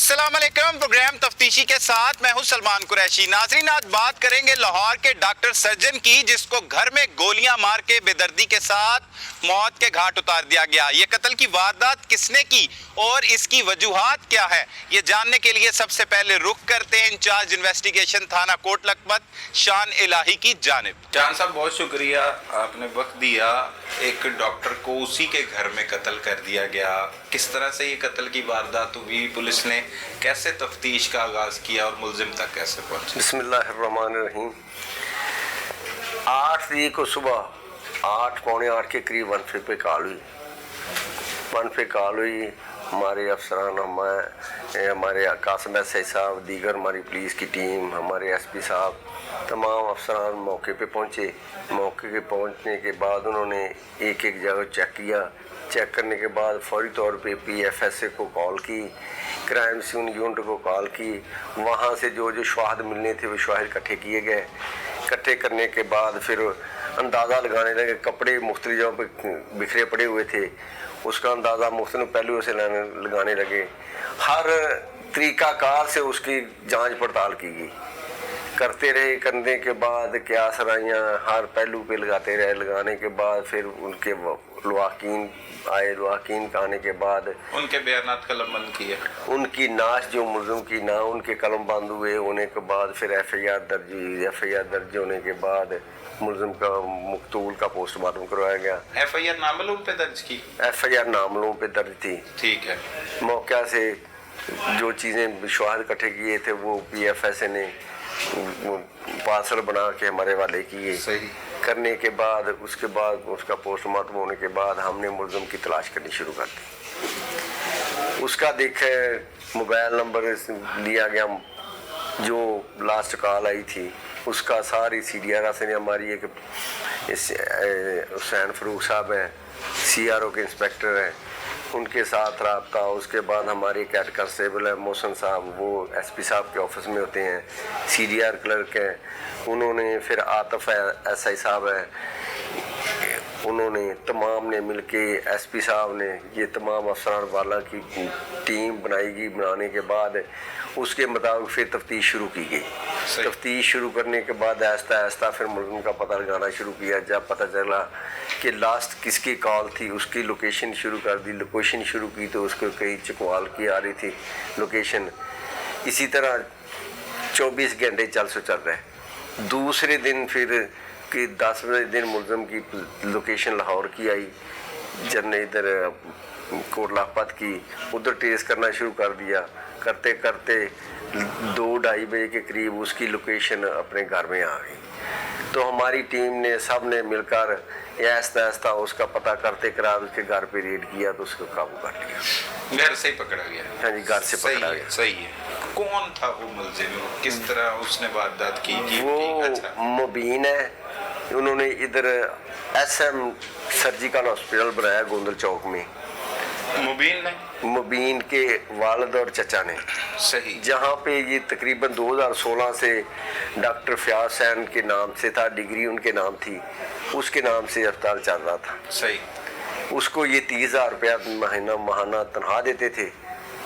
अस्सलाम वालेकुम। प्रोग्राम तफ्तीशी के साथ मैं हूं सलमान कुरैशी। नाजरीन, आज बात करेंगे लाहौर के डॉक्टर सर्जन की जिसको घर में गोलियां मार के बेदर्दी के साथ मौत के घाट उतार दिया गया। ये कत्ल की वारदात किसने की और इसकी वजूहात क्या है, ये जानने के लिए सबसे पहले रुख करते हैं इंचार्ज इन्वेस्टिगेशन थाना कोट लखपत शान इलाही की जानिब। जान साहब, बहुत शुक्रिया, आपने वक्त दिया। एक डॉक्टर को उसी के घर में कत्ल कर दिया गया। किस तरह से ये कत्ल की वारदात हुई, पुलिस ने कैसे तफ्तीश का आगाज किया और मुलजिम तक कैसे पहुंचे? बिस्मिल्लाहिर्रहमानिर्रहीम। 8 तारीख को सुबह 8 पौने 8 के करीब 1 पे कॉल हुई। हमारे अफसरान, हमारे कासिम एसआई साहब, दीगर हमारी पुलिस की टीम, हमारे एसपी साहब, तमाम अफसरान मौके पे पहुंचे। मौके पे पहुंचने के बाद उन्होंने एक एक जगह चेक किया। चेक करने के बाद फौरी तौर पे PFSA को कॉल की, क्राइम सीन यूनिट को कॉल की। वहाँ से जो जो शवाहद मिलने थे वो शवाहद इकट्ठे किए गए। इकट्ठे करने के बाद फिर अंदाज़ा लगाने लगे। कपड़े मुख्तलिफ जगहों पे बिखरे पड़े हुए थे, उसका अंदाज़ा मुख्तलिफ पहलुओं से लगाने लगे। हर तरीक़ाकार से उसकी जांच पड़ताल की गई। करते रहे। करने के बाद क्या सराइयाँ हर पहलू पे लगाते रहे। लगाने के बाद फिर उनके लवाकीन आए। लवाकीन आने के बाद उनके बयानात कलमबंद किए। उनकी नाश जो मुलजिम की ना उनके कलम बंद हुए। होने के बाद फिर FIR दर्ज हुई। FIR दर्ज होने के बाद मुलजिम का मकतूल का पोस्टमार्टम करवाया गया। FIR नामलूम पे दर्ज की? FIR नामलूम पे दर्ज थी। ठीक है। मौका से जो चीज़ें शवाहद इकट्ठे किए थे वो PFSA ने पार्सल बना के हमारे वाले किए। सही। करने के बाद उसके बाद उसका पोस्टमार्टम होने के बाद हमने मुलजिम की तलाश करनी शुरू कर दी। उसका देखे मोबाइल नंबर लिया गया, जो लास्ट कॉल आई थी उसका सारी CDR से हमारी एक हुसैन फरूक साहब हैं, CRO के इंस्पेक्टर हैं, उनके साथ रब्ता। उसके बाद हमारे कैट कांस्टेबल है मोहसन साहब, वो SP साहब के ऑफिस में होते हैं, CDR क्लर्क हैं। उन्होंने फिर आतिफ SI साहब है, उन्होंने तमाम ने मिलके SP साहब ने ये तमाम अफसरान वाला की टीम बनाई गई। बनाने के बाद उसके मुताबिक फिर तफ्तीश शुरू की गई। तफ्तीश शुरू करने के बाद आहिस्ता आहिस्ता फिर मुलजिम का पता लगाना शुरू किया। जब पता चला कि लास्ट किसकी कॉल थी उसकी लोकेशन शुरू कर दी। लोकेशन शुरू की तो उसको कहीं चकवाल की आ रही थी लोकेशन। इसी तरह 24 घंटे चल रहे। दूसरे दिन फिर कि 10वें दिन मुलजिम की लोकेशन लाहौर की आई, जब इधर कोट लखपत की, उधर ट्रेस करना शुरू कर दिया। करते करते 2-2:30 बजे के करीब उसकी लोकेशन अपने घर में आ गई। तो हमारी टीम ने सब ने मिलकर आहिस्ता आहिस्ता उसका पता करते करार उसके घर पे रेड किया तो उसको काबू कर लिया। घर से ही पकड़ा गया? हाँ जी, घर से पकड़ा गया। सही है। कौन था वो मुलजिम, किस तरह उसने वारदात की? वो मुबीन है। उन्होंने इधर SM सर्जिकल हॉस्पिटल बनाया गोंदल चौक में। मुबीन के वालिद और चचा ने। सही। जहाँ पे ये तकरीबन 2016 से डॉक्टर फयाज हुसैन के नाम से था, डिग्री उनके नाम थी, उसके नाम से अस्पताल चल रहा था। सही। उसको ये 30,000 रुपया महाना तनख्वाह देते थे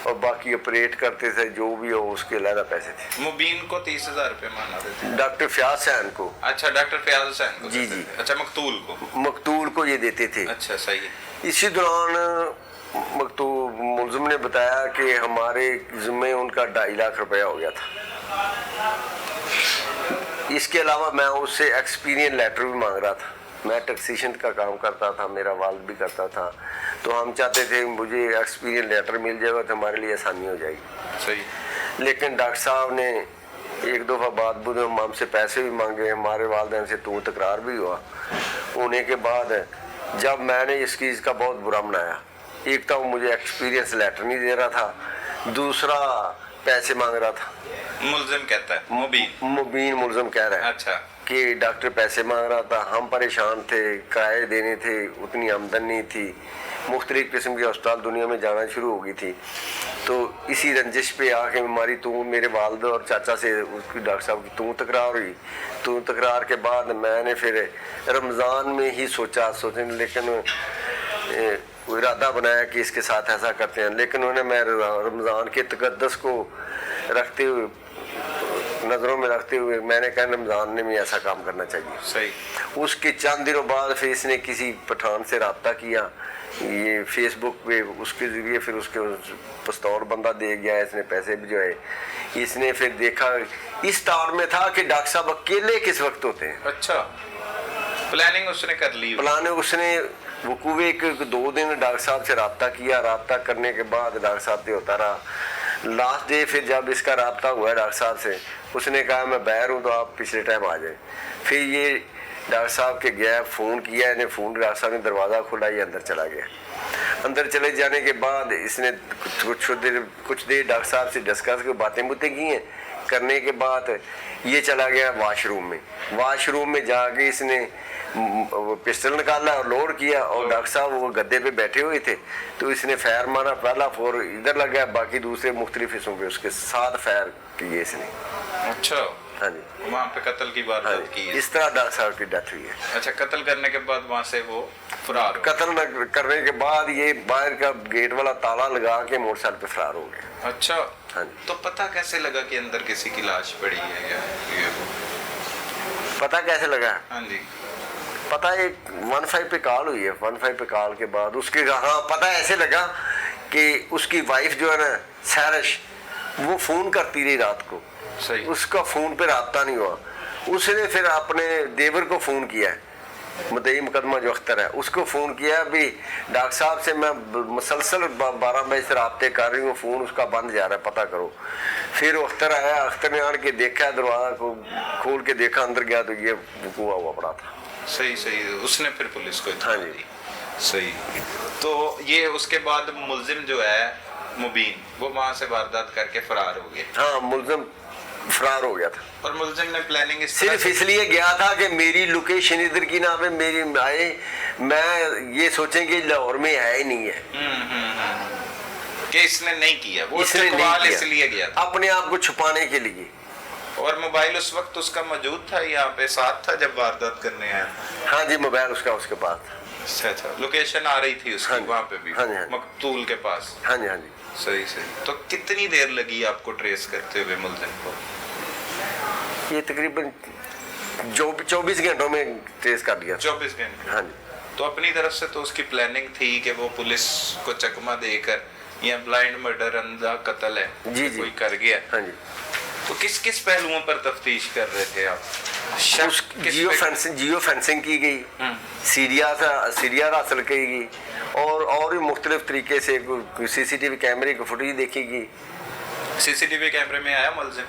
और बाकी ऑपरेट करते थे, जो भी हो उसके अलग पैसे थे। मुबीन को 30,000 रुपये माना देते? डॉक्टर फयाज हुसैन को। अच्छा, डॉक्टर फयाज हुसैन को? जी जी। अच्छा, मकतूल को ये देते थे। अच्छा, सही है। इसी दौरान मुलजिम ने बताया कि हमारे जिम्मे उनका 2.5 लाख रुपया हो गया था। इसके अलावा मैं उससे एक्सपीरियंस लेटर भी मांग रहा था। मैं टैक्सेशन का काम करता था, मेरा वालिद भी करता था, तो हम चाहते थे मुझे एक्सपीरियंस लेटर मिल जाएगा तो हमारे लिए आसानी हो जाएगी। सही। लेकिन डॉक्टर साहब ने एक दफ़ा बात बुझे, हमसे पैसे भी मांगे, हमारे वालिदैन से तो तकरार भी हुआ। होने के बाद जब मैंने इस चीज़ का बहुत बुरा मनाया, एक तो मुझे एक्सपीरियंस लेटर नहीं दे रहा था, दूसरा पैसे मांग रहा था। मुलजिम कहता है? मुबीन मुलजिम कह रहा है। अच्छा। कि डॉक्टर पैसे मांग रहा था, हम परेशान थे, किराए देने थे, उतनी आमदन नहीं थी, मुख्तलिफ किस्म के अस्पताल दुनिया में जाना शुरू हो गई थी। तो इसी रंजिश पे आके हमारी मेरे वालिद और चाचा से उसकी डॉक्टर साहब की तकरार हुई। तकरार के बाद मैंने फिर रमज़ान में ही सोचा लेकिन इरादा बनाया कि इसके साथ ऐसा करते हैं, लेकिन उन्हें मैं रमज़ान के तकद्दस को रखते हुए, नज़रों में रखते हुए मैंने कहा रमज़ान में ऐसा काम करना चाहिए। सही। उसके चंद दिनों बाद फिर इसने किसी पठान से रब्ता किया, ये फेसबुक पे, उसके ज़रिए फिर उसके पस्तौर बंदा दे गया, इसने पैसे भिजवाए। इसने फिर देखा, इस तार में था कि डॉक्टर साहब अकेले किस वक्त होते हैं। अच्छा, प्लानिंग उसने कर ली। प्लानिंग उसने वकूवे के 2 दिन डॉक्टर साहब से रब्ता किया, रब्ता करने के बाद डॉक्टर साहब से होता रहा। लास्ट डे फिर जब इसका रब्ता हुआ डॉक्टर साहब से, उसने कहा मैं बाहर हूँ तो आप पिछले टाइम आ जाए। फिर ये डॉक्टर साहब के गया, फ़ोन किया, इन्हें फ़ोन, डॉक्टर साहब ने दरवाज़ा खोला, ये अंदर चला गया। अंदर चले जाने के बाद इसने कुछ देर डॉक्टर साहब से डिस्कस के बातें की हैं। करने के बाद ये चला गया वाशरूम में। वाशरूम में जाके इसने पिस्टल निकाला और लोड किया, और डॉक्टर साहब वो गद्दे पे बैठे हुए थे, तो इसने फायर मारा। पहला फोर इधर लगा, बाकी दूसरे मुख्तलिफ हिस्सों पे उसके 7 फायर किए इसने। अच्छा, हाँ जी, वहाँ पे कत्ल की वारदात की है। इस तरह डॉक्टर साहब की डेथ हुई है। अच्छा, कत्ल करने के बाद वहाँ से वो फरार हो गए। कत्ल करने के बाद ये बाहर का गेट वाला ताला लगा के मोटरसाइकिल पे फरार हो गए। अच्छा, हाँ जी। तो पता कैसे लगा कि अंदर किसी की लाश पड़ी है या ये वो? पता कैसे लगा? हाँ जी। पता एक 15 पे कॉल हुई है। 15 पे कॉल के बाद उसके, हाँ, पता ऐसे लगा कि उसकी वाइफ जो है ना सैरश, वो फ़ोन करती रही रात को। सही। उसका फ़ोन पे राब्ता नहीं हुआ। उसने फिर अपने देवर को फ़ोन किया है, मुद्दई मुकदमा जो अख्तर है, उसको फ़ोन किया भी डॉक्टर साहब से मैं मुसलसल 12 बजे से रब्ते कर रही हूँ, फ़ोन उसका बंद जा रहा है, पता करो। फिर अख्तर आया, अख्तर ने आन के देखा, दरवाज़ा को खोल के देखा, अंदर गया तो ये वकूआ हुआ पड़ा था। सही सही, उसने फिर पुलिस को हाँ इत्तला जी। दी। सही। तो ये उसके बाद मुलजिम जो है मुबीन, वो वहाँ से वारदात करके फरार हो गए। हाँ, मुलजिम फरार हो गया था। और मुलजिम ने प्लानिंग इस तरह सिर्फ इसलिए गया था कि मेरी लोकेशन इधर की ना पे मेरी आए, मैं ये सोचें कि लाहौर में है ही नहीं है। कि इसने नहीं किया, वो इसने नहीं इस्तकबाल किया, इसलिए गया था। अपने आप को छुपाने के लिए। और मोबाइल उस वक्त उसका मौजूद था, यहाँ पे साथ था जब वारदात करने आया? हाँ जी, मोबाइल उसका उसके पास था। अच्छा अच्छा, लोकेशन आ रही थी उसकी। हाँ जी। वहाँ पे भी हाँ जी, हाँ जी। मकतूल के पास। हाँ जी, हाँ जी। सही सही। तो कितनी देर लगी आपको ट्रेस करते हुए मुलजिम को? ये तकरीबन 24 घंटों में ट्रेस कर लिया। 24 घंटे। हाँ जी। तो अपनी तरफ से तो उसकी प्लानिंग थी कि वो पुलिस को चकमा देकर, या ब्लाइंड मर्डर, अंधा कत्ल है जी जी, कोई कर गया। हाँ जी। तो किस किस पहलुओं पर तफ्तीश कर रहे थे आप? जियो फेंसिंग की गई, सीडीआर हासिल की गई, और भी मुख्तलिफ तरीके से CCTV कैमरे की फुटेज देखी गई। सीसीटीवी कैमरे में आया मुलजिम?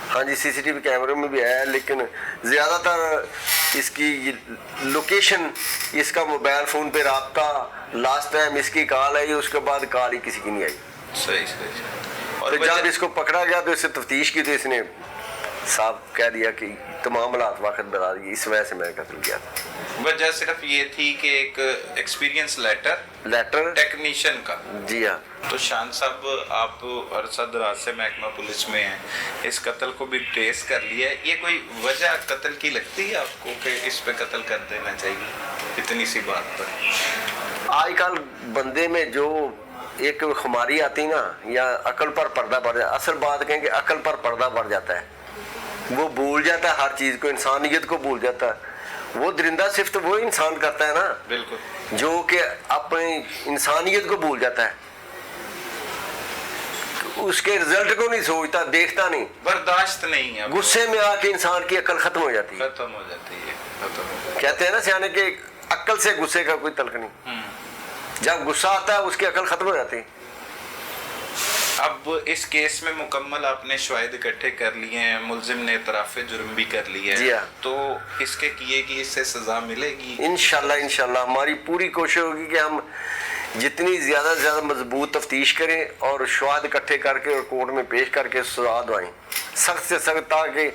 हाँ जी, CCTV कैमरे में भी आया, लेकिन ज़्यादातर इसकी लोकेशन, इसका मोबाइल फ़ोन पे रब्ता, लास्ट टाइम इसकी कॉल आई, उसके बाद कॉल ही किसी की नहीं आई। सही सही। और तो जब इसको पकड़ा गया तो इससे तफ्तीश की, तो इसने साफ कह दिया कि तमाम हालात वक्त बता दिए, इस वजह से मैंने कत्ल किया था। वजह सिर्फ ये थी कि एक एक्सपीरियंस लेटर टेक्नीशियन का। जी हाँ। तो शान साहब, आप अरसा दराज से महकमा पुलिस में हैं, इस कत्ल को भी ट्रेस कर लिया है। ये कोई वजह कत्ल की लगती है आपको कि इस पे कत्ल कर देना चाहिए इतनी सी बात पर? आजकल बंदे में जो एक खुमारी आती ना, या अकल पर पर्दा पड़ जाता, असल बात कहें कि अकल पर पर्दा पड़ जाता है, वो भूल जाता है हर चीज़ को, इंसानियत को भूल जाता है। वो दरिंदा सिर्फ तो वो इंसान करता है ना, बिल्कुल, जो कि अपनी इंसानियत को भूल जाता है, उसके रिजल्ट को नहीं सोचता, देखता नहीं, बर्दाश्त नहीं है। गुस्से में आके इंसान की अकल खत्म हो जाती है। खत्म हो जाती है, खत्म हो जाती है। कहते हैं ना सियाने के, अकल से गुस्से का कोई तल्क नहीं। जब गुस्सा आता है उसकी अकल खत्म हो जाती है। अब इस केस में मुकम्मल आपने शवाहिद इकट्ठे कर लिए हैं, मुलजिम ने इतराफ़े जुर्म भी कर लिया जी है, हाँ। तो इसके किए की इससे सजा मिलेगी? इंशाल्लाह हमारी पूरी कोशिश होगी कि हम जितनी ज़्यादा से ज़्यादा मजबूत तफ्तीश करें और शवाहिद इकट्ठे करके और कोर्ट में पेश करके सजा दवाएं सख्त से सख्त, ताकि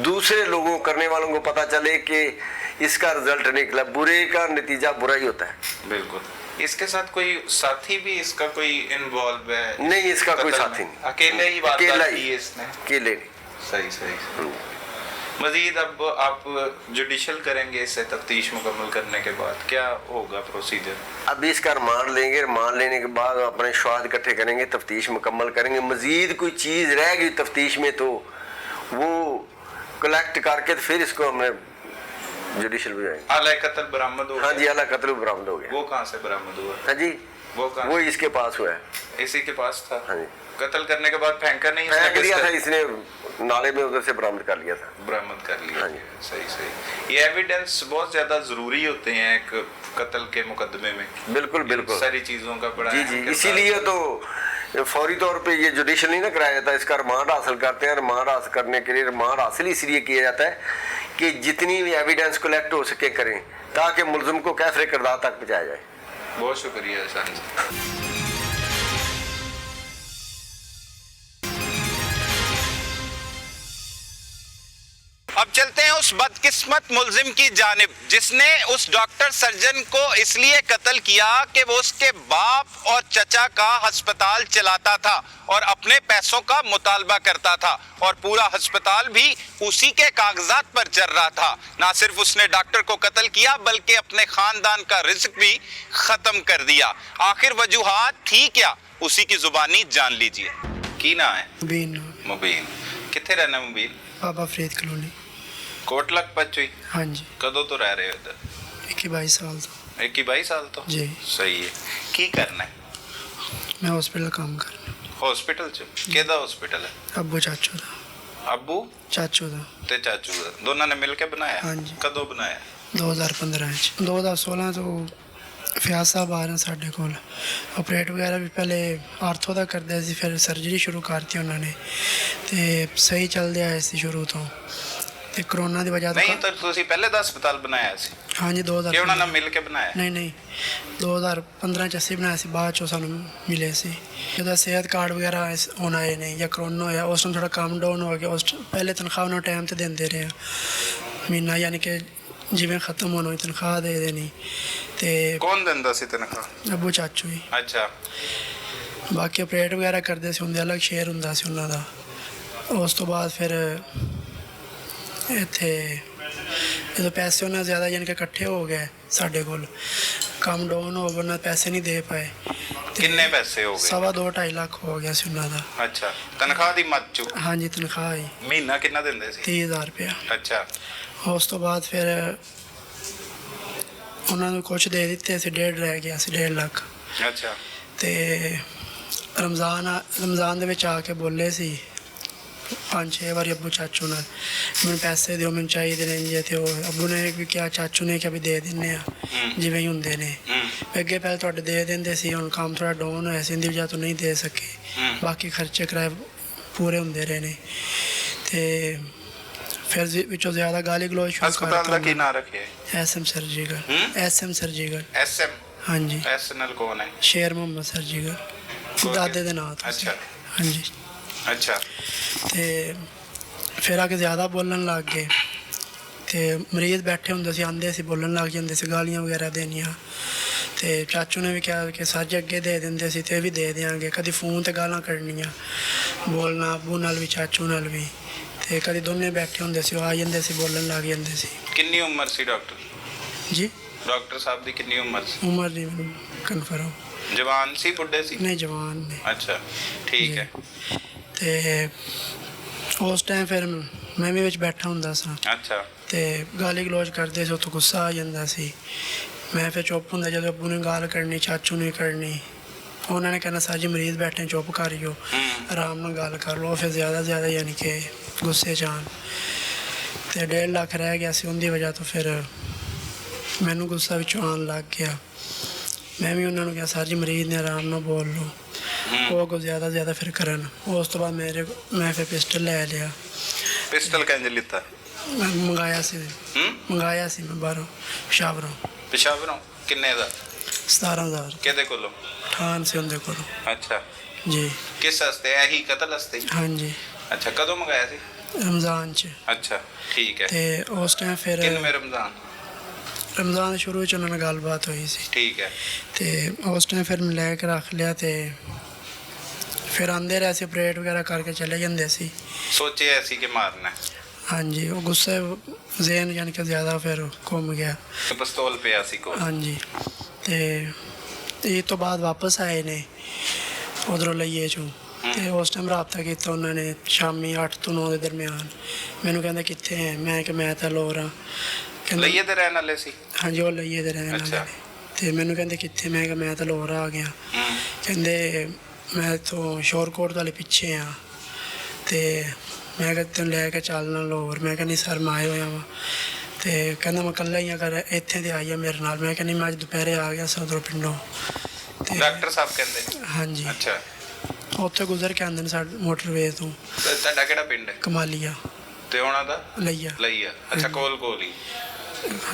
दूसरे लोगों करने वालों को पता चले कि इसका रिजल्ट निकला, बुरे का नतीजा बुरा ही होता है। बिल्कुल। इसके साथ कोई साथी भी इसका कोई इन्वॉल्व है? नहीं, इसका कोई साथी नहीं, अकेले ही अकेला वारदात ही, की है इसने? अकेले नहीं। सही सही। मजीद अब आप जुडिशल करेंगे इससे तफ्तीश मुकम्मल करने के बाद, क्या होगा प्रोसीजर? अब इसका रिमांड लेंगे, रिमांड लेने के बाद अपने शवाहद इकट्ठे करेंगे, तफ्तीश मुकम्मल करेंगे। मजीद कोई चीज़ रह गई तफ्तीश में तो वो कलेक्ट करके तो फिर इसको हमने जुडिशल भी जाएंगे। आला कत्ल बरामद हो गया? हाँ जी, आला कत्ल बरामद हो गया। वो कहाँ से बरामद हुआ? हाँ जी, वो कहाँ? वो इसके पास हुआ है। इसी के पास था? हाँ जी। कत्ल करने के बाद फेंका नहीं? फेंक दिया था इसने, नाले में उधर से बरामद कर लिया था। बरामद कर लिया। हाँ जी। सही सही। ये एविडेंस बहुत ज्यादा जरूरी होते हैं एक कत्ल के मुकदमे में। बिल्कुल बिल्कुल, सारी चीजों का बड़ा जी जी, इसीलिए तो फौरी तौर पे ये जुडिशल नहीं ना कराया जाता, इसका रिमांड हासिल करते हैं। रिमांड हासिल करने के लिए रिमांड हासिल इसलिए किया जाता है कि जितनी भी एविडेंस कलेक्ट हो सके करें, ताकि मुलजिम को कैफरे किरदार तक पहुँचाया जाए। बहुत शुक्रिया एहसान जी। अब चलते हैं उस बदकिस्मत मुलजिम की जानिब जिसने उस डॉक्टर सर्जन को इसलिए कत्ल किया कि वो उसके बाप और चचा का अस्पताल चलाता था और अपने पैसों का मुतालबा करता था, और पूरा अस्पताल भी उसी के कागजात पर चल रहा था। ना सिर्फ उसने डॉक्टर को कत्ल किया बल्कि अपने खानदान का रिज्क भी खत्म कर दिया। आखिर वजूहात थी क्या, उसी की जुबानी जान लीजिए। की ना है? मुबीन। कितने रहना मुबीन? बाबा फरीद कॉलोनी। कोट लखपत हुई? हाँ जी। कदों तो रह रहे हो इधर? 21 साल तो। 21 साल तो जी। सही है। की करना है? मैं हॉस्पिटल काम करना। हॉस्पिटल च केदा हॉस्पिटल है? अब्बू चाचू दा। अब्बू चाचू दा ते चाचू दा दोनों ने मिलके बनाया? हाँ जी। कदों बनाया? 2015 ਚ 2016 ਤੋਂ ਫਿਆਜ਼ ਸਾਹਿਬ ਆ ਰਹੇ ਸਾਡੇ ਕੋਲ। ਆਪਰੇਟ ਵਗੈਰਾ ਵੀ ਪਹਿਲੇ ਆਰਥੋ ਦਾ ਕਰਦੇ ਸੀ, ਫਿਰ ਸਰਜਰੀ ਸ਼ੁਰੂ ਕਰਤੀ ਉਹਨਾਂ ਨੇ ਤੇ ਸਹੀ ਚੱਲਦੇ ਆਏ ਸੀ ਸ਼ੁਰੂ ਤੋਂ, ਤੇ ਕਰੋਨਾ ਦੀ ਵਜ੍ਹਾ नहीं ਤੋਂ। तो ਤੁਸੀਂ ਪਹਿਲੇ ਦਾ ਹਸਪਤਾਲ ਬਣਾਇਆ ਸੀ हाँ जी, 2000 ਕਿ ਉਹਨਾਂ ਨਾਲ ਮਿਲ ਕੇ ਬਣਾਇਆ? ਨਹੀਂ 2015 ਚ ਅਸੀਂ ਬਣਾਇਆ ਸੀ, ਬਾਅਦ ਚੋਂ ਸਾਨੂੰ ਮਿਲੇ ਸੀ। ਜਦੋਂ ਸਿਹਤ ਕਾਰਡ ਵਗੈਰਾ ਹੁਣ ਆਏ ਨੇ ਜਾਂ ਕਰੋਨਾ ਹੋਇਆ, ਉਸ ਨੂੰ ਥੋੜਾ ਕੰਮ ਡਾਊਨ ਹੋ ਗਿਆ। ਉਸ ਪਹਿਲੇ ਤਨਖਾਹ ਉਹਨਾਂ ਟਾਈਮ ਤੇ ਦਿੰਦੇ ਰਹੇ ਆ, ਮਹੀਨਾ ਯਾਨੀ ਕਿ ਜਿਵੇਂ ਖਤਮ ਹੋਣਾ ਹੋਈ ਤਨਖਾਹ ਦੇ ਦੇਣੀ। ਤੇ ਕੌਣ ਦਿੰਦਾ ਸੀ ਤਨਖਾਹ? ਅੱਬੂ ਚਾਚੂ ਹੀ। ਅੱਛਾ। ਬਾਕੀ ਆਪਰੇਟ ਵਗੈਰਾ ਕਰਦੇ ਸੀ, ਹੁੰਦੇ ਅਲੱਗ ਸ਼ੇਅਰ ਹੁੰਦਾ ਸੀ ਉਹਨਾਂ ਦਾ। ਉਸ ਤੋਂ ਬਾਅਦ ਫਿਰ ਇੱਥੇ ਜਦੋਂ ਪੈਸੇ ਉਹਨਾਂ ਜ਼ਿਆਦਾ ਯਾਨੀ ਕਿ ਇਕੱਠੇ ਹੋ ਗਏ ਸਾਡੇ ਕੋਲ, ਕੰਮ ਡਾਊਨ ਹੋ ਗਿਆ, ਉਹਨਾਂ ਪੈਸੇ ਨਹੀਂ ਦੇ ਪਾਏ। ਕਿੰਨੇ ਪੈਸੇ ਹੋ ਗਏ? 2.5 ਲੱਖ ਹੋ ਗਿਆ ਸੀ ਉਹਨਾਂ ਦਾ। ਅੱਛਾ, ਤਨਖਾਹ ਦੀ ਮੱਤ ਚੁ? ਹਾਂਜੀ, ਤਨਖਾਹ ਹੀ ਮਹੀਨਾ ਕਿੰਨਾ ਦਿੰਦੇ ਸੀ? 30,000 ਰੁਪਇਆ। ਅੱਛਾ। ਉਸ ਤੋਂ ਬਾਅਦ ਫਿਰ ਉਹਨਾਂ ਨੂੰ ਕੁਛ ਦੇ ਦਿੱਤੇ ਸੀ, 1.5 ਰਹਿ ਗਿਆ ਸੀ, 1.5 ਲੱਖ। ਅੱਛਾ। ਤੇ ਰਮਜ਼ਾਨ ਦੇ ਵਿੱਚ ਆ ਕੇ ਬੋਲੇ ਸੀ 5-6 ਵਾਰੀ ਅੱਬੂ ਚਾਚੂ ਨਾਲ, ਮੈਨੂੰ ਪੈਸੇ ਦਿਓ, ਮੈਨੂੰ ਚਾਹੀਦੇ ਨੇ ਜੇ। ਤੇ ਉਹ ਅੱਬੂ ਨੇ ਵੀ ਕਿਹਾ, ਚਾਚੂ ਨੇ ਕਿਹਾ ਵੀ ਦੇ ਦਿੰਦੇ ਆ ਜਿਵੇਂ ਹੀ ਹੁੰਦੇ ਨੇ। ਅੱਗੇ ਪਹਿਲਾਂ ਤੁਹਾਡੇ ਦੇ ਦਿੰਦੇ ਸੀ, ਹੁਣ ਕੰਮ ਥੋੜਾ ਡਾਊਨ ਹੋਇਆ ਸੀ, ਇਹਦੀ ਵਜ੍ਹਾ ਤੋਂ ਨਹੀਂ ਦੇ ਸਕੇ। ਬਾਕੀ ਖਰਚੇ ਕਿਰਾਏ ਪੂਰੇ ਹੁੰਦੇ ਰਹੇ ਨੇ। ਤੇ ਫਿਰ ਵਿੱਚੋਂ ਜ਼ਿਆਦਾ ਗਾਲੀ ਗਲੋਚ ਸ਼ੁਰੂ ਕਰ ਹਸਪਤਾਲ ਦਾ ਕੀ ਨਾਂ ਰੱਖਿਆ? SM surgical. SM surgical. SM? ਹਾਂਜੀ। ਐਸ ਨਾਲ ਕੌਣ ਹੈ? ਸ਼ੇਰ ਮੁਹੰਮਦ ਸਰਜੀਕਲ, ਦਾਦੇ ਦੇ ਨਾਂ ਤੋਂ। ਅੱਛਾ। ਹਾਂਜੀ। ਅੱਛਾ। ਤੇ ਫਿਰ ਆ ਕੇ ਜ਼ਿਆਦਾ ਬੋਲਣ ਲੱਗ ਗਏ, ਤੇ ਮਰੀਜ਼ ਬੈਠੇ ਹੁੰਦੇ ਸੀ, ਆਂਦੇ ਸੀ, ਬੋਲਣ ਲੱਗ ਜਾਂਦੇ ਸੀ, ਗਾਲੀਆਂ ਵਗੈਰਾ ਦੇਣੀਆਂ। ਤੇ ਚਾਚੂ ਨੇ ਵੀ ਕਿਹਾ ਕਿ ਸੱਜ ਅੱਗੇ ਦੇ ਦਿੰਦੇ ਸੀ, ਤੇ ਵੀ ਦੇ ਦਿਆਂਗੇ। ਕਦੀ ਫੋਨ ਤੇ ਗਾਲਾਂ ਕੱਢਣੀਆਂ, ਬੋਲਣਾ ਅੱਬੂ ਨਾਲ ਵੀ ਚਾਚੂ ਨਾਲ ਵੀ। ਤੇ ਕਦੀ ਦੋਨੇ ਬੈਠੇ ਹੁੰਦੇ ਸੀ, ਉਹ ਆ ਜਾਂਦੇ ਸੀ, ਬੋਲਣ ਲੱਗ ਜਾਂਦੇ ਸੀ। ਕਿੰਨੀ ਉਮਰ ਸੀ ਡਾਕਟਰ ਜੀ? ਡਾਕਟਰ ਸਾਹਿਬ ਦੀ ਕਿੰਨੀ ਉਮਰ ਸੀ? ਉਮਰ ਨਹੀਂ ਮੈਨੂੰ ਕਨਫਰਮ। ਜਵਾਨ ਸੀ ਬੁੱਢੇ ਸੀ? ਨਹੀਂ, ਜਵਾਨ ਨੇ। ਅੱਛਾ, ਠੀਕ ਹੈ। ਤੇ ਉਸ ਟਾਈਮ ਫਿਰ ਮੈਂ ਵੀ ਵਿੱਚ ਬੈਠਾ ਹੁੰਦਾ ਸਾਂ, ਅੱਛਾ। ਤੇ ਗਾਲੀ ਗਲੋਚ ਕਰਦੇ ਸੀ, ਉੱਥੋਂ ਗੁੱਸਾ ਆ ਜਾਂਦਾ ਸੀ। ਮੈਂ ਫਿਰ ਚੁੱਪ ਹੁੰਦਾ, ਜਦੋਂ ਅੱਬੂ ਨੇ ਗਾਲ ਕਰਨੀ, ਚਾਚੂ ਨੇ ਕਰਨੀ, ਉਹਨਾਂ ਨੇ ਕਹਿਣਾ ਸਾਜੀ ਮਰੀਜ਼ ਬੈਠੇ, ਚੁੱਪ ਕਰਿਓ, ਆਰਾਮ ਨਾਲ ਗੱਲ ਕਰ ਲਓ। ਫਿਰ ਜ਼ਿਆਦਾ ਯਾਨੀ ਕਿ ਗੁੱਸੇ 'ਚ ਆਉਣ। ਤੇ 1.5 ਲੱਖ ਰਹਿ ਗਿਆ ਸੀ, ਉਹਦੀ ਵਜ੍ਹਾ ਤੋਂ ਫਿਰ ਮੈਨੂੰ ਗੁੱਸਾ ਵਿੱਚੋਂ ਆਉਣ ਲੱਗ ਗਿਆ। ਮੈਂ ਵੀ ਉਹਨਾਂ ਨੂੰ ਕਿਹਾ ਸਾਜੀ ਮਰੀਜ਼ ਨੇ ਆਰਾਮ ਨਾਲ ਬੋਲ ਲਓ। ਉਹ ਕੋ ਜ਼ਿਆਦਾ ਫਿਰ ਕਰਨ। ਉਸ ਤੋਂ ਬਾਅਦ ਮੈਂ ਫਿਰ ਪਿਸਟਲ ਲੈ ਲਿਆ। ਪਿਸਟਲ ਕਿੰਜ ਲਿੱਤਾ? ਮੈਂ ਮੰਗਾਇਆ ਸੀ ਮੈਂ ਬਾਹਰੋਂ, ਪਿਸ਼ਾਵਰੋਂ। ਕਿੰਨੇ ਦਾ? 17,000। ਕਿਹਦੇ ਕੋਲੋਂ? ਠਾਣ ਸੀ ਉਹਦੇ ਕੋਲ। ਅੱਛਾ ਜੀ। ਕਿਸ ਵਾਸਤੇ? ਇਹੀ ਕਤਲ ਵਾਸਤੇ? ਹਾਂਜੀ। ਅੱਛਾ, ਕਦੋਂ ਮੰਗਾਇਆ ਸੀ? ਰਮਜ਼ਾਨ 'ਚ। ਅੱਛਾ, ਠੀਕ ਹੈ। ਤੇ ਉਸ ਟਾਈਮ ਫਿਰ ਕਿੰਨਵੇਂ ਰਮਜ਼ਾਨ? ਰਮਜ਼ਾਨ ਦੇ ਸ਼ੁਰੂ 'ਚ ਉਹਨਾਂ ਨਾਲ ਗੱਲਬਾਤ ਹੋਈ ਸੀ। ਠੀਕ ਹੈ। ਤੇ ਉਸ ਟਾਈਮ ਫਿਰ ਮੈਂ ਲੈ ਕੇ ਰੱਖ ਲਿਆ, ਤੇ ਫਿਰ ਆਂਦੇ ਰਹੇ ਸੀ, ਆਪਰੇਟ ਵਗੈਰਾ ਕਰਕੇ ਚਲੇ ਜਾਂਦੇ ਸੀ। ਸੋਚਿਆ ਸੀ ਕਿ ਮਾਰਨਾ? ਹਾਂਜੀ ਉਹ ਗੁੱਸੇ ਜ਼ਹਿਨ ਯਾਨੀ ਕਿ ਜ਼ਿਆਦਾ ਫਿਰ ਘੁੰਮ ਗਿਆ। ਪਿਸਤੌਲ ਪਿਆ ਸੀ ਕੋਲ। ਹਾਂਜੀ ਤੇ ਇਹ ਤੋਂ ਬਾਅਦ ਵਾਪਸ ਆਏ ਨੇ ਉਧਰੋਂ ਲਈਏ ਚੋਂ, ਤੇ ਉਸ ਟਾਈਮ ਰਾਬਤਾ ਕੀਤਾ ਉਹਨਾਂ ਨੇ ਸ਼ਾਮੀ 8 ਤੋਂ 9 ਦੇ ਦਰਮਿਆਨ। ਮੈਨੂੰ ਕਹਿੰਦਾ ਕਿੱਥੇ ਹੈ, ਮੈਂ ਕਿ ਮੈਂ ਤਾਂ ਲੋਰ ਹਾਂ। ਕਹਿੰਦਾ ਲਈਏ ਦੇ ਰਹਿਣ ਵਾਲੇ ਸੀ? ਹਾਂਜੀ ਉਹ ਲਈਏ ਦੇ ਰਹਿਣ ਵਾਲੇ ਅੱਛਾ। ਨੇ। ਤੇ ਮੈਨੂੰ ਕਹਿੰਦੇ ਕਿੱਥੇ, ਮੈਂ ਕਿ ਮੈਂ ਤਾਂ ਲੋਰ ਆ ਗਿਆ। ਕਹਿੰਦੇ ਮੈਂ ਇੱਥੋਂ ਸ਼ੋਰਕੋਟ ਵਾਲੇ ਪਿੱਛੇ ਆ, ਤੇ ਮੈਂ ਕਿਹਾ ਤੈਨੂੰ ਲੈ ਕੇ ਚੱਲਣਾ ਲੋਰ। ਮੈਂ ਕਿਹਾ ਨਹੀਂ ਸਰ ਮੈਂ ਆਏ ਹੋਇਆ ਵਾਂ। ਤੇ ਕਹਿੰਦਾ ਮੈਂ ਇਕੱਲਾ ਹੀ ਆ, ਕਰ ਇੱਥੇ ਤੇ ਆਈ ਆ ਮੇਰੇ ਨਾਲ। ਮੈਂ ਕਿਹਾ ਨਹੀਂ ਮੈਂ ਅੱਜ ਦੁਪਹਿਰੇ ਆ ਗਿਆ ਸੀ ਉੱਧਰੋਂ ਪਿੰਡੋਂ। ਤੇ ਡਾਕਟਰ ਸਾਹਿਬ ਕਹਿੰਦੇ? ਹਾਂਜੀ ਅੱਛਾ। ਉੱਥੇ ਗੁਜ਼ਰ ਕੇ ਆਉਂਦੇ ਨੇ ਸਾਡੇ ਮੋਟਰਵੇ ਤੋਂ। ਤੇ ਤੁਹਾਡਾ ਕਿਹੜਾ ਪਿੰਡ ਹੈ? ਕਮਾਲੀਆ। ਤੇ ਉਹਨਾਂ ਦਾ? ਲਈਆ। ਲਈਆ। ਅੱਛਾ, ਕੋਲ ਹੀ।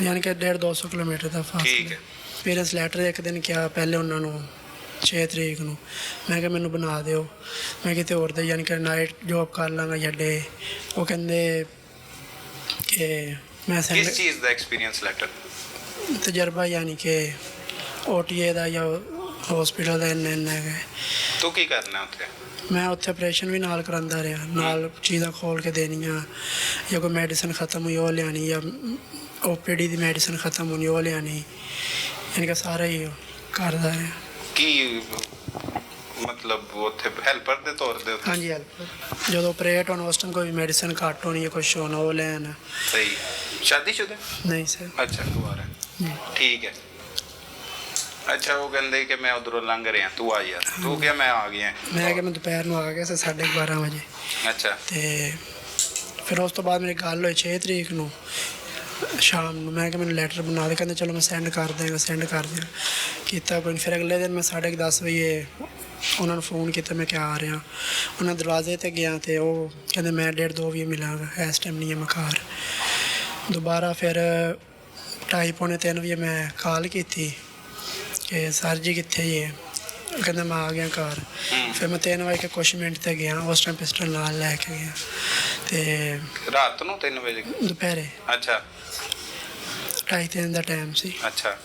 ਯਾਨੀ ਕਿ 150-200 ਕਿਲੋਮੀਟਰ ਦਾ ਠੀਕ ਫਾਸਲਾ। ਹੈ। ਪੇਰੈਂਟਸ ਲੈਟਰ ਇੱਕ ਦਿਨ ਕਿਹਾ ਪਹਿਲੇ ਉਹਨਾਂ ਨੂੰ 6 ਤਰੀਕ ਨੂੰ। ਮੈਂ ਕਿਹਾ ਮੈਨੂੰ ਬਣਾ ਦਿਓ, ਮੈਂ ਕਿਤੇ ਹੋਰ ਦੇ ਯਾਨੀ ਕਿ ਨਾਈਟ ਜੋਬ ਕਰ ਲਾਂਗਾ ਜਾਂ ਡੇ। ਉਹ ਕਹਿੰਦੇ ਕਿ ਮੈਂ ਕਿਸ ਚੀਜ਼ ਦਾ ਐਕਸਪੀਰੀਅੰਸ ਲੈਟਰ? ਤਜਰਬਾ ਯਾਨੀ ਕਿ OTA ਦਾ ਜਾਂ ਹਸਪੀਟਲ ਦਾ ਇੰਨਾ ਹੈਗਾ। ਤੂੰ ਕੀ ਕਰਨਾ ਉੱਥੇ? ਮੈਂ ਉੱਥੇ ਆਪਰੇਸ਼ਨ ਵੀ ਨਾਲ ਕਰਾਉਂਦਾ ਰਿਹਾ, ਨਾਲ ਚੀਜ਼ਾਂ ਖੋਲ ਕੇ ਦੇਣੀਆਂ, ਜਾਂ ਕੋਈ ਮੈਡੀਸਨ ਖਤਮ ਹੋਈ ਉਹ ਲਿਆਣੀ, ਜਾਂ OPD ਦੀ ਮੈਡੀਸਨ ਖਤਮ ਹੋਣੀ ਉਹ ਲਿਆਣੀ, ਯਾਨੀ ਕਿ ਸਾਰਾ ਹੀ ਕਰਦਾ ਰਿਹਾ। ਕੀ ਮਤਲਬ ਉੱਥੇ ਹੈਲਪਰ ਦੇ ਤੌਰ ਤੇ ਉੱਥੇ? ਹਾਂਜੀ ਹੈਲਪ। ਜਦੋਂ ਆਪਰੇਟ ਹੋਣਾ ਉਸ ਟਾਈਮ ਕੋਈ ਮੈਡੀਸਨ ਘੱਟ ਹੋਣੀ ਜਾਂ ਕੁਛ ਹੋਣਾ ਉਹ ਲੈਣ। ਸਹੀ। ਸ਼ਾਦੀशुदा? ਨਹੀਂ ਸਰ। ਅੱਛਾ, ਕੁਆਰਾ। ਠੀਕ ਹੈ। ਅੱਛਾ, ਉਹ ਕਹਿੰਦੇ ਕਿ ਮੈਂ ਉਧਰੋਂ ਲੰਘ ਰਿਹਾ, ਤੂੰ ਆ ਯਾਰ। ਤੂੰ ਕਿਹਾ ਮੈਂ ਆ ਗਿਆ। ਮੈਂ ਕਿ ਮੈਂ ਦੁਪਹਿਰ ਨੂੰ ਆ ਗਿਆ ਸੀ 12:30 ਵਜੇ। ਅੱਛਾ। ਤੇ ਫਿਰ ਉਸ ਤੋਂ ਬਾਅਦ ਮੇਰੀ ਗੱਲ ਹੋਈ 6 ਤਰੀਕ ਨੂੰ ਸ਼ਾਮ ਨੂੰ। ਮੈਂ ਕਿ ਮੈਨੂੰ ਲੈਟਰ ਬਣਾ ਦੇ। ਕਹਿੰਦੇ ਚਲੋ ਮੈਂ ਸੈਂਡ ਕਰ ਦਿਆਂਗਾ, ਸੈਂਡ ਕਰ ਦਿਆਂ। ਕੀਤਾ ਕੋਈ ਨਹੀਂ। ਫਿਰ ਅਗਲੇ ਦਿਨ ਮੈਂ 10:30 ਵਜੇ ਉਹਨਾਂ ਨੂੰ ਫ਼ੋਨ ਕੀਤਾ, ਮੈਂ ਕਿਹਾ ਆ ਰਿਹਾ। ਉਹਨਾਂ ਦਰਵਾਜ਼ੇ 'ਤੇ ਗਿਆ ਤੇ ਉਹ ਕਹਿੰਦੇ ਮੈਂ 1:30-2 ਵਜੇ ਮਿਲਾਂਗਾ, ਇਸ ਟਾਈਮ ਨਹੀਂ ਹੈ ਮੈਂ ਘਰ। ਦੁਬਾਰਾ ਫਿਰ 2:30-3 ਵਜੇ ਮੈਂ ਕਾਲ ਕੀਤੀ ਕਿ ਸਰ ਜੀ ਕਿੱਥੇ ਜੀ? ਕਹਿੰਦਾ ਮੈਂ ਆ ਗਿਆ ਘਰ। ਫਿਰ ਮੈਂ 3 ਵਜੇ ਕੁਛ ਮਿੰਟ 'ਤੇ ਗਿਆ, ਉਸ ਟਾਈਮ ਪਿਸਟਲ ਨਾਲ ਲੈ ਕੇ ਗਿਆ। ਤੇ ਰਾਤ ਨੂੰ 3 ਵਜੇ? ਦੁਪਹਿਰੇ। ਅੱਛਾ। 2:30-3 ਦਾ ਟਾਈਮ ਸੀ। ਅੱਛਾ।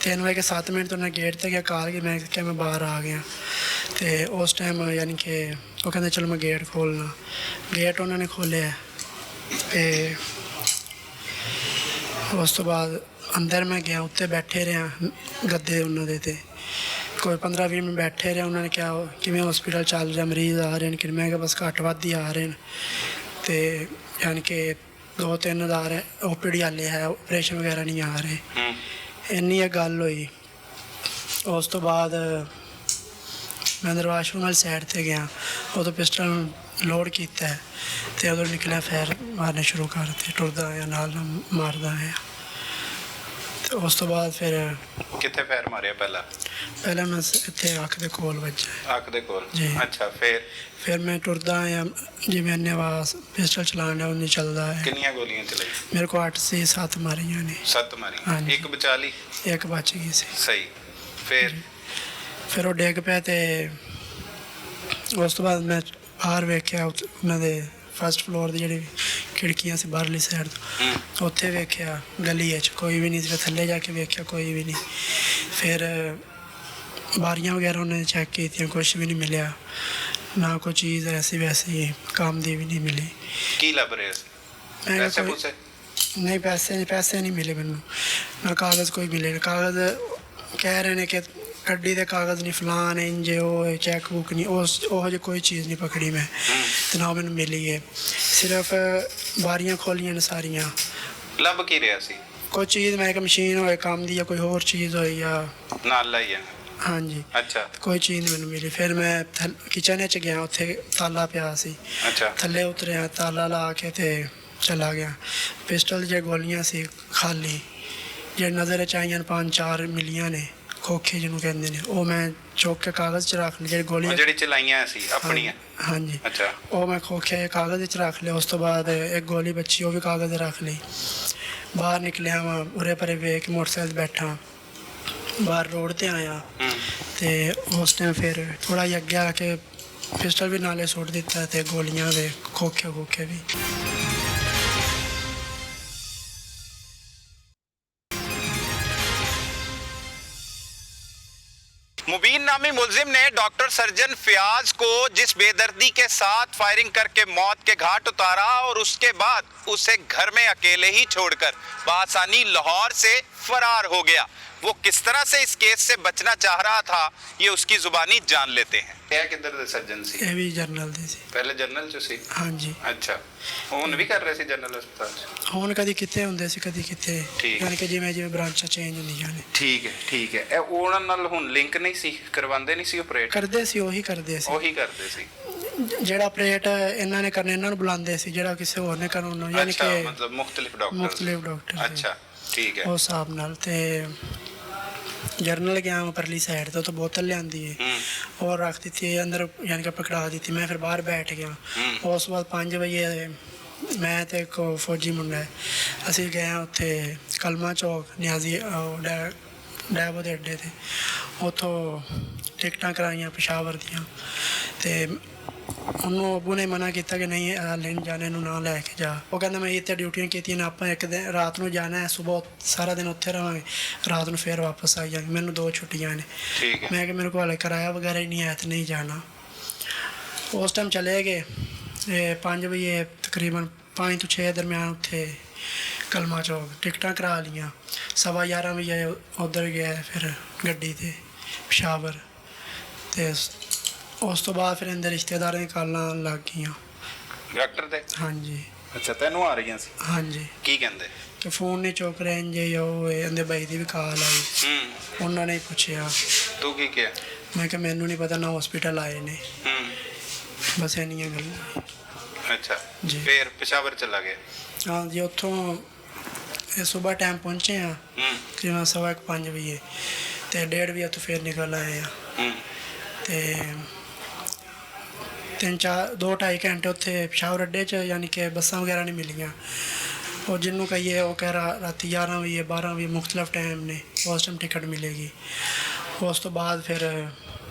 3 ਵਜੇ 7 ਮਿੰਟ ਤੋਂ ਉਹਨਾਂ ਗੇਟ 'ਤੇ ਗਿਆ ਕਾਲ ਕਿ ਮੈਂ ਕਿਹਾ ਮੈਂ ਬਾਹਰ ਆ ਗਿਆ। ਤੇ ਉਸ ਟਾਈਮ ਯਾਨੀ ਕਿ ਉਹ ਕਹਿੰਦੇ ਚਲੋ ਮੈਂ ਗੇਟ ਖੋਲ੍ਹਣਾ। ਗੇਟ ਉਹਨਾਂ ਨੇ ਖੋਲ੍ਹਿਆ ਤੇ ਉਸ ਤੋਂ ਬਾਅਦ ਅੰਦਰ ਮੈਂ ਗਿਆ, ਉੱਤੇ ਬੈਠੇ ਰਿਹਾ ਗੱਦੇ ਉਹਨਾਂ ਦੇ 'ਤੇ। ਕੋਈ 15-20 ਮਿੰਟ ਬੈਠੇ ਰਹੇ। ਉਹਨਾਂ ਨੇ ਕਿਹਾ ਕਿਵੇਂ ਹਸਪੀਟਲ ਚੱਲ ਰਿਹਾ, ਮਰੀਜ਼ ਆ ਰਹੇ ਨੇ ਕਿ? ਮੈਂ ਕਿਹਾ ਬਸ ਘੱਟ ਵੱਧ ਹੀ ਆ ਰਹੇ ਨੇ। ਤੇ ਯਾਨੀ ਕਿ 2-3 ਹਜ਼ਾਰ OPD ਵਾਲੇ ਹੈ, ਆਪਰੇਸ਼ਨ ਵਗੈਰਾ ਨਹੀਂ ਆ ਰਹੇ। ਇੰਨੀ ਇਹ ਗੱਲ ਹੋਈ। ਉਸ ਤੋਂ ਬਾਅਦ ਮੈਂ ਅੰਦਰ ਵਾਸ਼ਰੂਮ ਵਾਲੀ ਸਾਈਡ 'ਤੇ ਗਿਆ, ਉਦੋਂ ਪਿਸਟਲ ਲੋਡ ਕੀਤਾ ਤੇ ਉਦੋਂ ਨਿਕਲਿਆ ਫੈਰ ਮਾਰਨੇ ਸ਼ੁਰੂ ਕਰਤੇ। ਟੁਰਦਾ ਆਇਆ ਨਾਲ ਮਾਰਦਾ ਆਇਆ। ਤੇ ਉਸ ਤੋਂ ਬਾਅਦ ਫਿਰ ਕਿੱਥੇ ਫੈਰ ਮਾਰਿਆ? ਪਹਿਲਾਂ ਮੈਂ ਇੱਥੇ ਅੱਖ ਦੇ ਕੋਲ ਵੱਜਾ। ਅੱਖ ਦੇ ਕੋਲ? ਜੀ। ਅੱਛਾ। ਫਿਰ ਮੈਂ ਟੁਰਦਾ ਆਇਆ, ਜਿਵੇਂ ਇੰਨੇ ਆਵਾਜ਼ ਪਿਸਟਲ ਚਲਾਉਣ ਡਿਆ ਉਨੀ ਚੱਲਦਾ ਹੈ। ਕਿੰਨੀਆਂ ਗੋਲੀਆਂ ਚਲਾਈ? ਮੇਰੇ ਕੋਲ 8 ਸੀ, 7 ਮਾਰੀਆਂ ਨੇ। 7 ਮਾਰੀ? ਹਾਂਜੀ। ਇੱਕ ਬਚਾ ਲਈ? ਇੱਕ ਬਚ ਗਈ ਸੀ। ਸਹੀ। ਫਿਰ ਉਹ ਡਿੱਗ ਪਿਆ ਤੇ ਉਸ ਤੋਂ ਬਾਅਦ ਮੈਂ ਬਾਹਰ ਵੇਖਿਆ ਉਹਨਾਂ ਦੇ ਫਸਟ ਫਲੋਰ ਦੀ ਜਿਹੜੀ ਖਿੜਕੀਆਂ ਸੀ ਬਾਹਰਲੀ ਸਾਈਡ ਤੋਂ, ਉੱਥੇ ਵੇਖਿਆ ਗਲੀ 'ਚ ਕੋਈ ਵੀ ਨਹੀਂ ਸੀ। ਫਿਰ ਥੱਲੇ ਜਾ ਕੇ ਵੇਖਿਆ ਕੋਈ ਵੀ ਨਹੀਂ। ਫਿਰ ਬਾਰੀਆਂ ਵਗੈਰਾ ਉਹਨੇ ਚੈੱਕ ਕੀਤੀਆਂ, ਕੁਛ ਵੀ ਨਹੀਂ ਮਿਲਿਆ। ਨਾ ਕੋਈ ਚੀਜ਼ ਐਸੀ ਵੈਸੀ ਕੰਮ ਦੀ ਵੀ ਨਹੀਂ ਮਿਲੀ। ਕੀ ਲੱਭ ਰਹੇ ਸੀ? ਮੈਂ ਪੈਸੇ ਕਿਹਾ ਪੂਸੇ? ਨਹੀਂ ਪੈਸੇ ਨਹੀਂ ਮਿਲੇ ਮੈਨੂੰ, ਨਾ ਕਾਗਜ਼ ਕੋਈ ਮਿਲੇ ਨਾ ਕਾਗਜ਼। ਕਹਿ ਰਹੇ ਨੇ ਕਿ ਗੱਡੀ ਦੇ ਕਾਗਜ਼ ਨਹੀਂ, ਫਲਾਨ ਇੰਜ ਉਹ ਚੈੱਕ ਬੁੱਕ ਨਹੀਂ, ਉਹ ਜਿਹੀ ਕੋਈ ਚੀਜ਼ ਨਹੀਂ ਪਕੜੀ ਮੈਂ ਤੇ ਨਾ ਮੈਨੂੰ ਮਿਲੀ ਹੈ। ਸਿਰਫ ਬਾਰੀਆਂ ਖੋਲੀਆਂ ਨੇ ਸਾਰੀਆਂ। ਲੱਭ ਕੀ ਰਿਹਾ ਸੀ? ਕੋਈ ਚੀਜ਼ ਮੈਂ ਕਿ ਮਸ਼ੀਨ ਹੋਏ ਕੰਮ ਦੀ ਜਾਂ ਕੋਈ ਹੋਰ ਚੀਜ਼ ਹੋਈ ਜਾਂ ਨਾਲ ਲਾਈ ਹੈ? ਹਾਂਜੀ। ਅੱਛਾ। ਕੋਈ ਚੀਜ਼ ਨਹੀਂ ਮੈਨੂੰ ਮਿਲੀ। ਫਿਰ ਮੈਂ ਕਿਚਨ 'ਚ ਗਿਆ, ਉੱਥੇ ਤਾਲਾ ਪਿਆ ਸੀ। ਅੱਛਾ। ਥੱਲੇ ਉਤਰਿਆ, ਤਾਲਾ ਲਾ ਕੇ ਤੇ ਚਲਾ ਗਿਆ। ਪਿਸਟਲ ਦੀਆਂ ਗੋਲੀਆਂ ਸੀ ਖਾਲੀ, ਜਿਹੜੇ ਨਜ਼ਰ 'ਚ ਆਈਆਂ 5-4 ਮਿਲੀਆਂ ਨੇ, ਖੋਖੇ ਜਿਹਨੂੰ ਕਹਿੰਦੇ ਨੇ। ਉਹ ਮੈਂ ਚੁੱਕ ਕੇ ਕਾਗਜ਼ 'ਚ ਰੱਖ ਲਈ। ਜਿਹੜੀ ਚਲਾਈਆਂ ਸੀ ਆਪਣੀਆਂ? ਹਾਂਜੀ। ਅੱਛਾ। ਉਹ ਮੈਂ ਖੋਖੇ ਕਾਗਜ਼ 'ਚ ਰੱਖ ਲਿਆ। ਉਸ ਤੋਂ ਬਾਅਦ ਇੱਕ ਗੋਲੀ ਬੱਚੀ, ਉਹ ਵੀ ਕਾਗਜ਼ 'ਚ ਰੱਖ ਲਈ। ਬਾਹਰ ਨਿਕਲਿਆ ਵਾਂ, ਉਰੇ ਪਰੇ ਵੇਖ ਕੇ ਮੋਟਰਸਾਈਕਲ ਬੈਠਾ, ਬਾਹਰ ਰੋਡ 'ਤੇ ਆਇਆ। ਤੇ ਉਸ ਟਾਈਮ ਫਿਰ ਥੋੜ੍ਹਾ ਜਿਹਾ ਅੱਗੇ ਆ ਕੇ ਪਿਸਟਲ ਵੀ ਨਾਲੇ ਸੁੱਟ ਦਿੱਤਾ ਤੇ ਗੋਲੀਆਂ ਦੇ ਖੋਖੇ ਵੀ। मुबीन नामी मुलजिम ने डॉक्टर सर्जन फयाज को जिस बेदर्दी के साथ फायरिंग करके मौत के घाट उतारा और उसके बाद उसे घर में अकेले ही छोड़कर बआसानी लाहौर से फरार हो गया, वो किस तरह से इस केस से बचना चाह रहा था, ये उसकी जुबानी जान लेते हैं। क्या किधर दे सर्जन सी? ਇਹ ਵੀ ਜਰਨਲ ਦੇ ਸੀ। पहले जनरल च सी। ਹਾਂਜੀ अच्छा, ਹੁਣ ਵੀ ਕਰ ਰਹੇ ਸੀ ਜਨਰਲ ਹਸਪਤਾਲ ਚ? ਹੁਣ ਕਦੀ ਕਿਤੇ ਹੁੰਦੇ ਸੀ ਕਦੀ ਕਿਤੇ, ਠੀਕ। ਯਾਨੀ ਕਿ ਜਿਵੇਂ ਜਿਵੇਂ ਬ੍ਰਾਂਚਾਂ ਚੇਂਜ ਹੁੰਦੀਆਂ ਨੇ। ਠੀਕ ਹੈ। ਇਹ ਉਹਨਾਂ ਨਾਲ ਹੁਣ ਲਿੰਕ ਨਹੀਂ ਸੀ, ਕਰਵਾਉਂਦੇ ਨਹੀਂ ਸੀ ਆਪਰੇਟ? ਕਰਦੇ ਸੀ, ਉਹੀ ਕਰਦੇ ਸੀ। ਉਹੀ ਕਰਦੇ ਸੀ। ਜਿਹੜਾ ਆਪਰੇਟ ਇਹਨਾਂ ਨੇ ਕਰਨਾ ਇਹਨਾਂ ਨੂੰ ਬੁਲਾਉਂਦੇ ਸੀ, ਜਿਹੜਾ ਕਿਸੇ ਹੋਰ ਨੇ ਕਰਨਾ ਯਾਨੀ ਅੱਛਾ, ਕਿ ਮਤਲਬ ਮੁxtਲਿਫ ਡਾਕਟਰ। ਮੁxtਲਿਫ ਡਾਕਟਰ। ਅੱਛਾ, ਠੀਕ ਹੈ। ਉਸ ਹਿਸਾਬ ਨਾਲ ਤੇ ਜਰਨਲ ਗਿਆ ਮੈਂ ਪਰਲੀ ਸਾਈਡ ਤੋਂ ਬੋਤਲ ਲਿਆਂਦੀ ਹੈ ਔਰ ਰੱਖ ਦਿੱਤੀ ਅੰਦਰ, ਯਾਨੀ ਕਿ ਪਕੜਾ ਦਿੱਤੀ। ਮੈਂ ਫਿਰ ਬਾਹਰ ਬੈਠ ਗਿਆ। ਉਸ ਤੋਂ ਬਾਅਦ 5 ਵਜੇ ਮੈਂ ਤੇ ਇੱਕ ਫੌਜੀ ਮੁੰਡਾ ਹੈ, ਅਸੀਂ ਗਏ ਉੱਥੇ ਕਲਮਾ ਚੌਕ ਨਿਆਜ਼ੀ ਡੈਬੋ ਦੇ ਅੱਡੇ 'ਤੇ। ਉੱਥੋਂ ਟਿਕਟਾਂ ਕਰਾਈਆਂ ਪਸ਼ਾਵਰ ਦੀਆਂ ਤੇ ਉਹਨੂੰ ਅੱਬੂ ਨੇ ਮਨਾ ਕੀਤਾ ਕਿ ਨਹੀਂ ਲੈਣ ਜਾਣੇ ਨੂੰ ਨਾ ਲੈ ਕੇ ਜਾ। ਉਹ ਕਹਿੰਦਾ ਮੈਂ ਇੱਥੇ ਡਿਊਟੀਆਂ ਕੀਤੀਆਂ ਨੇ, ਆਪਾਂ ਇੱਕ ਦਿਨ ਰਾਤ ਨੂੰ ਜਾਣਾ ਹੈ, ਸਵੇਰ ਸਾਰਾ ਦਿਨ ਉੱਥੇ ਰਹਾਂਗੇ, ਰਾਤ ਨੂੰ ਫਿਰ ਵਾਪਸ ਆ ਜਾਵਾਂਗੇ, ਮੈਨੂੰ 2 ਛੁੱਟੀਆਂ ਨੇ। ਠੀਕ ਹੈ। ਮੈਂ ਕਿ ਮੇਰੇ ਕੋਲ ਕਿਰਾਇਆ ਵਗੈਰਾ ਹੀ ਨਹੀਂ ਹੈ ਤੇ ਨਹੀਂ ਜਾਣਾ। ਉਸ ਟਾਈਮ ਚਲੇ ਗਏ 5 ਵਜੇ ਤਕਰੀਬਨ 5 ਤੋਂ 6 ਦਰਮਿਆਨ ਉੱਥੇ ਕਲਮਾ ਚੌਕ ਟਿਕਟਾਂ ਕਰਾ ਲਈਆਂ। 11:15 ਵਜੇ ਉੱਧਰ ਗਿਆ ਫਿਰ ਗੱਡੀ 'ਤੇ ਪਸ਼ਾਵਰ ਤੇ ਉਸ ਤੋਂ ਬਾਅਦ ਫਿਰ ਇਹਦੇ ਰਿਸ਼ਤੇਦਾਰਾਂ ਦੀਆਂ ਕਾਲਾਂ ਲੱਗ ਗਈਆਂ ਡਾਕਟਰ ਦੇ? ਹਾਂਜੀ। ਅੱਛਾ, ਤੈਨੂੰ ਆ ਰਹੀਆਂ ਸੀ? ਹਾਂਜੀ। ਕੀ ਕਹਿੰਦੇ? ਕਿ ਫੋਨ ਨਹੀਂ ਚੁੱਕ ਰਹੇ ਇੰਜੇ ਉਹ ਇਹਦੇ ਬਾਈ ਦੀ ਵੀ ਕਾਲ ਆਈ, ਉਹਨਾਂ ਨੇ ਪੁੱਛਿਆ। ਤੂੰ ਕੀ ਕਿਹਾ? ਮੈਂ ਕਿਹਾ ਮੈਨੂੰ ਨਹੀਂ ਪਤਾ, ਨਾ ਹਸਪੀਟਲ ਆਏ ਨੇ, ਬਸ ਇੰਨੀਆਂ ਗੱਲਾਂ। ਅੱਛਾ ਜੀ। ਫਿਰ ਪਸ਼ਾਵਰ ਚਲਾ ਗਿਆ? ਹਾਂ ਜੀ, ਉੱਥੋਂ ਸਵੇਰ ਟਾਈਮ ਪਹੁੰਚੇ ਆ ਤਕਰੀਬਨ 5:15 ਵਜੇ ਤੇ 1:30 ਵਜੇ ਤੋਂ ਫਿਰ ਨਿਕਲ ਆਏ ਆ ਤੇ 2-2.5 ਘੰਟੇ ਉੱਥੇ ਪਸ਼ਾਵਰ ਅੱਡੇ 'ਚ, ਯਾਨੀ ਕਿ ਬੱਸਾਂ ਵਗੈਰਾ ਨਹੀਂ ਮਿਲੀਆਂ। ਉਹ ਜਿਹਨੂੰ ਕਹੀਏ ਉਹ ਕਹਿ ਰਾਤੀ 11 ਵਜੇ 12 ਵਜੇ ਮੁxtਲਿਫ ਟਾਈਮ ਨੇ, ਉਸ ਟਾਈਮ ਟਿਕਟ ਮਿਲੇਗੀ। ਉਸ ਤੋਂ ਬਾਅਦ ਫਿਰ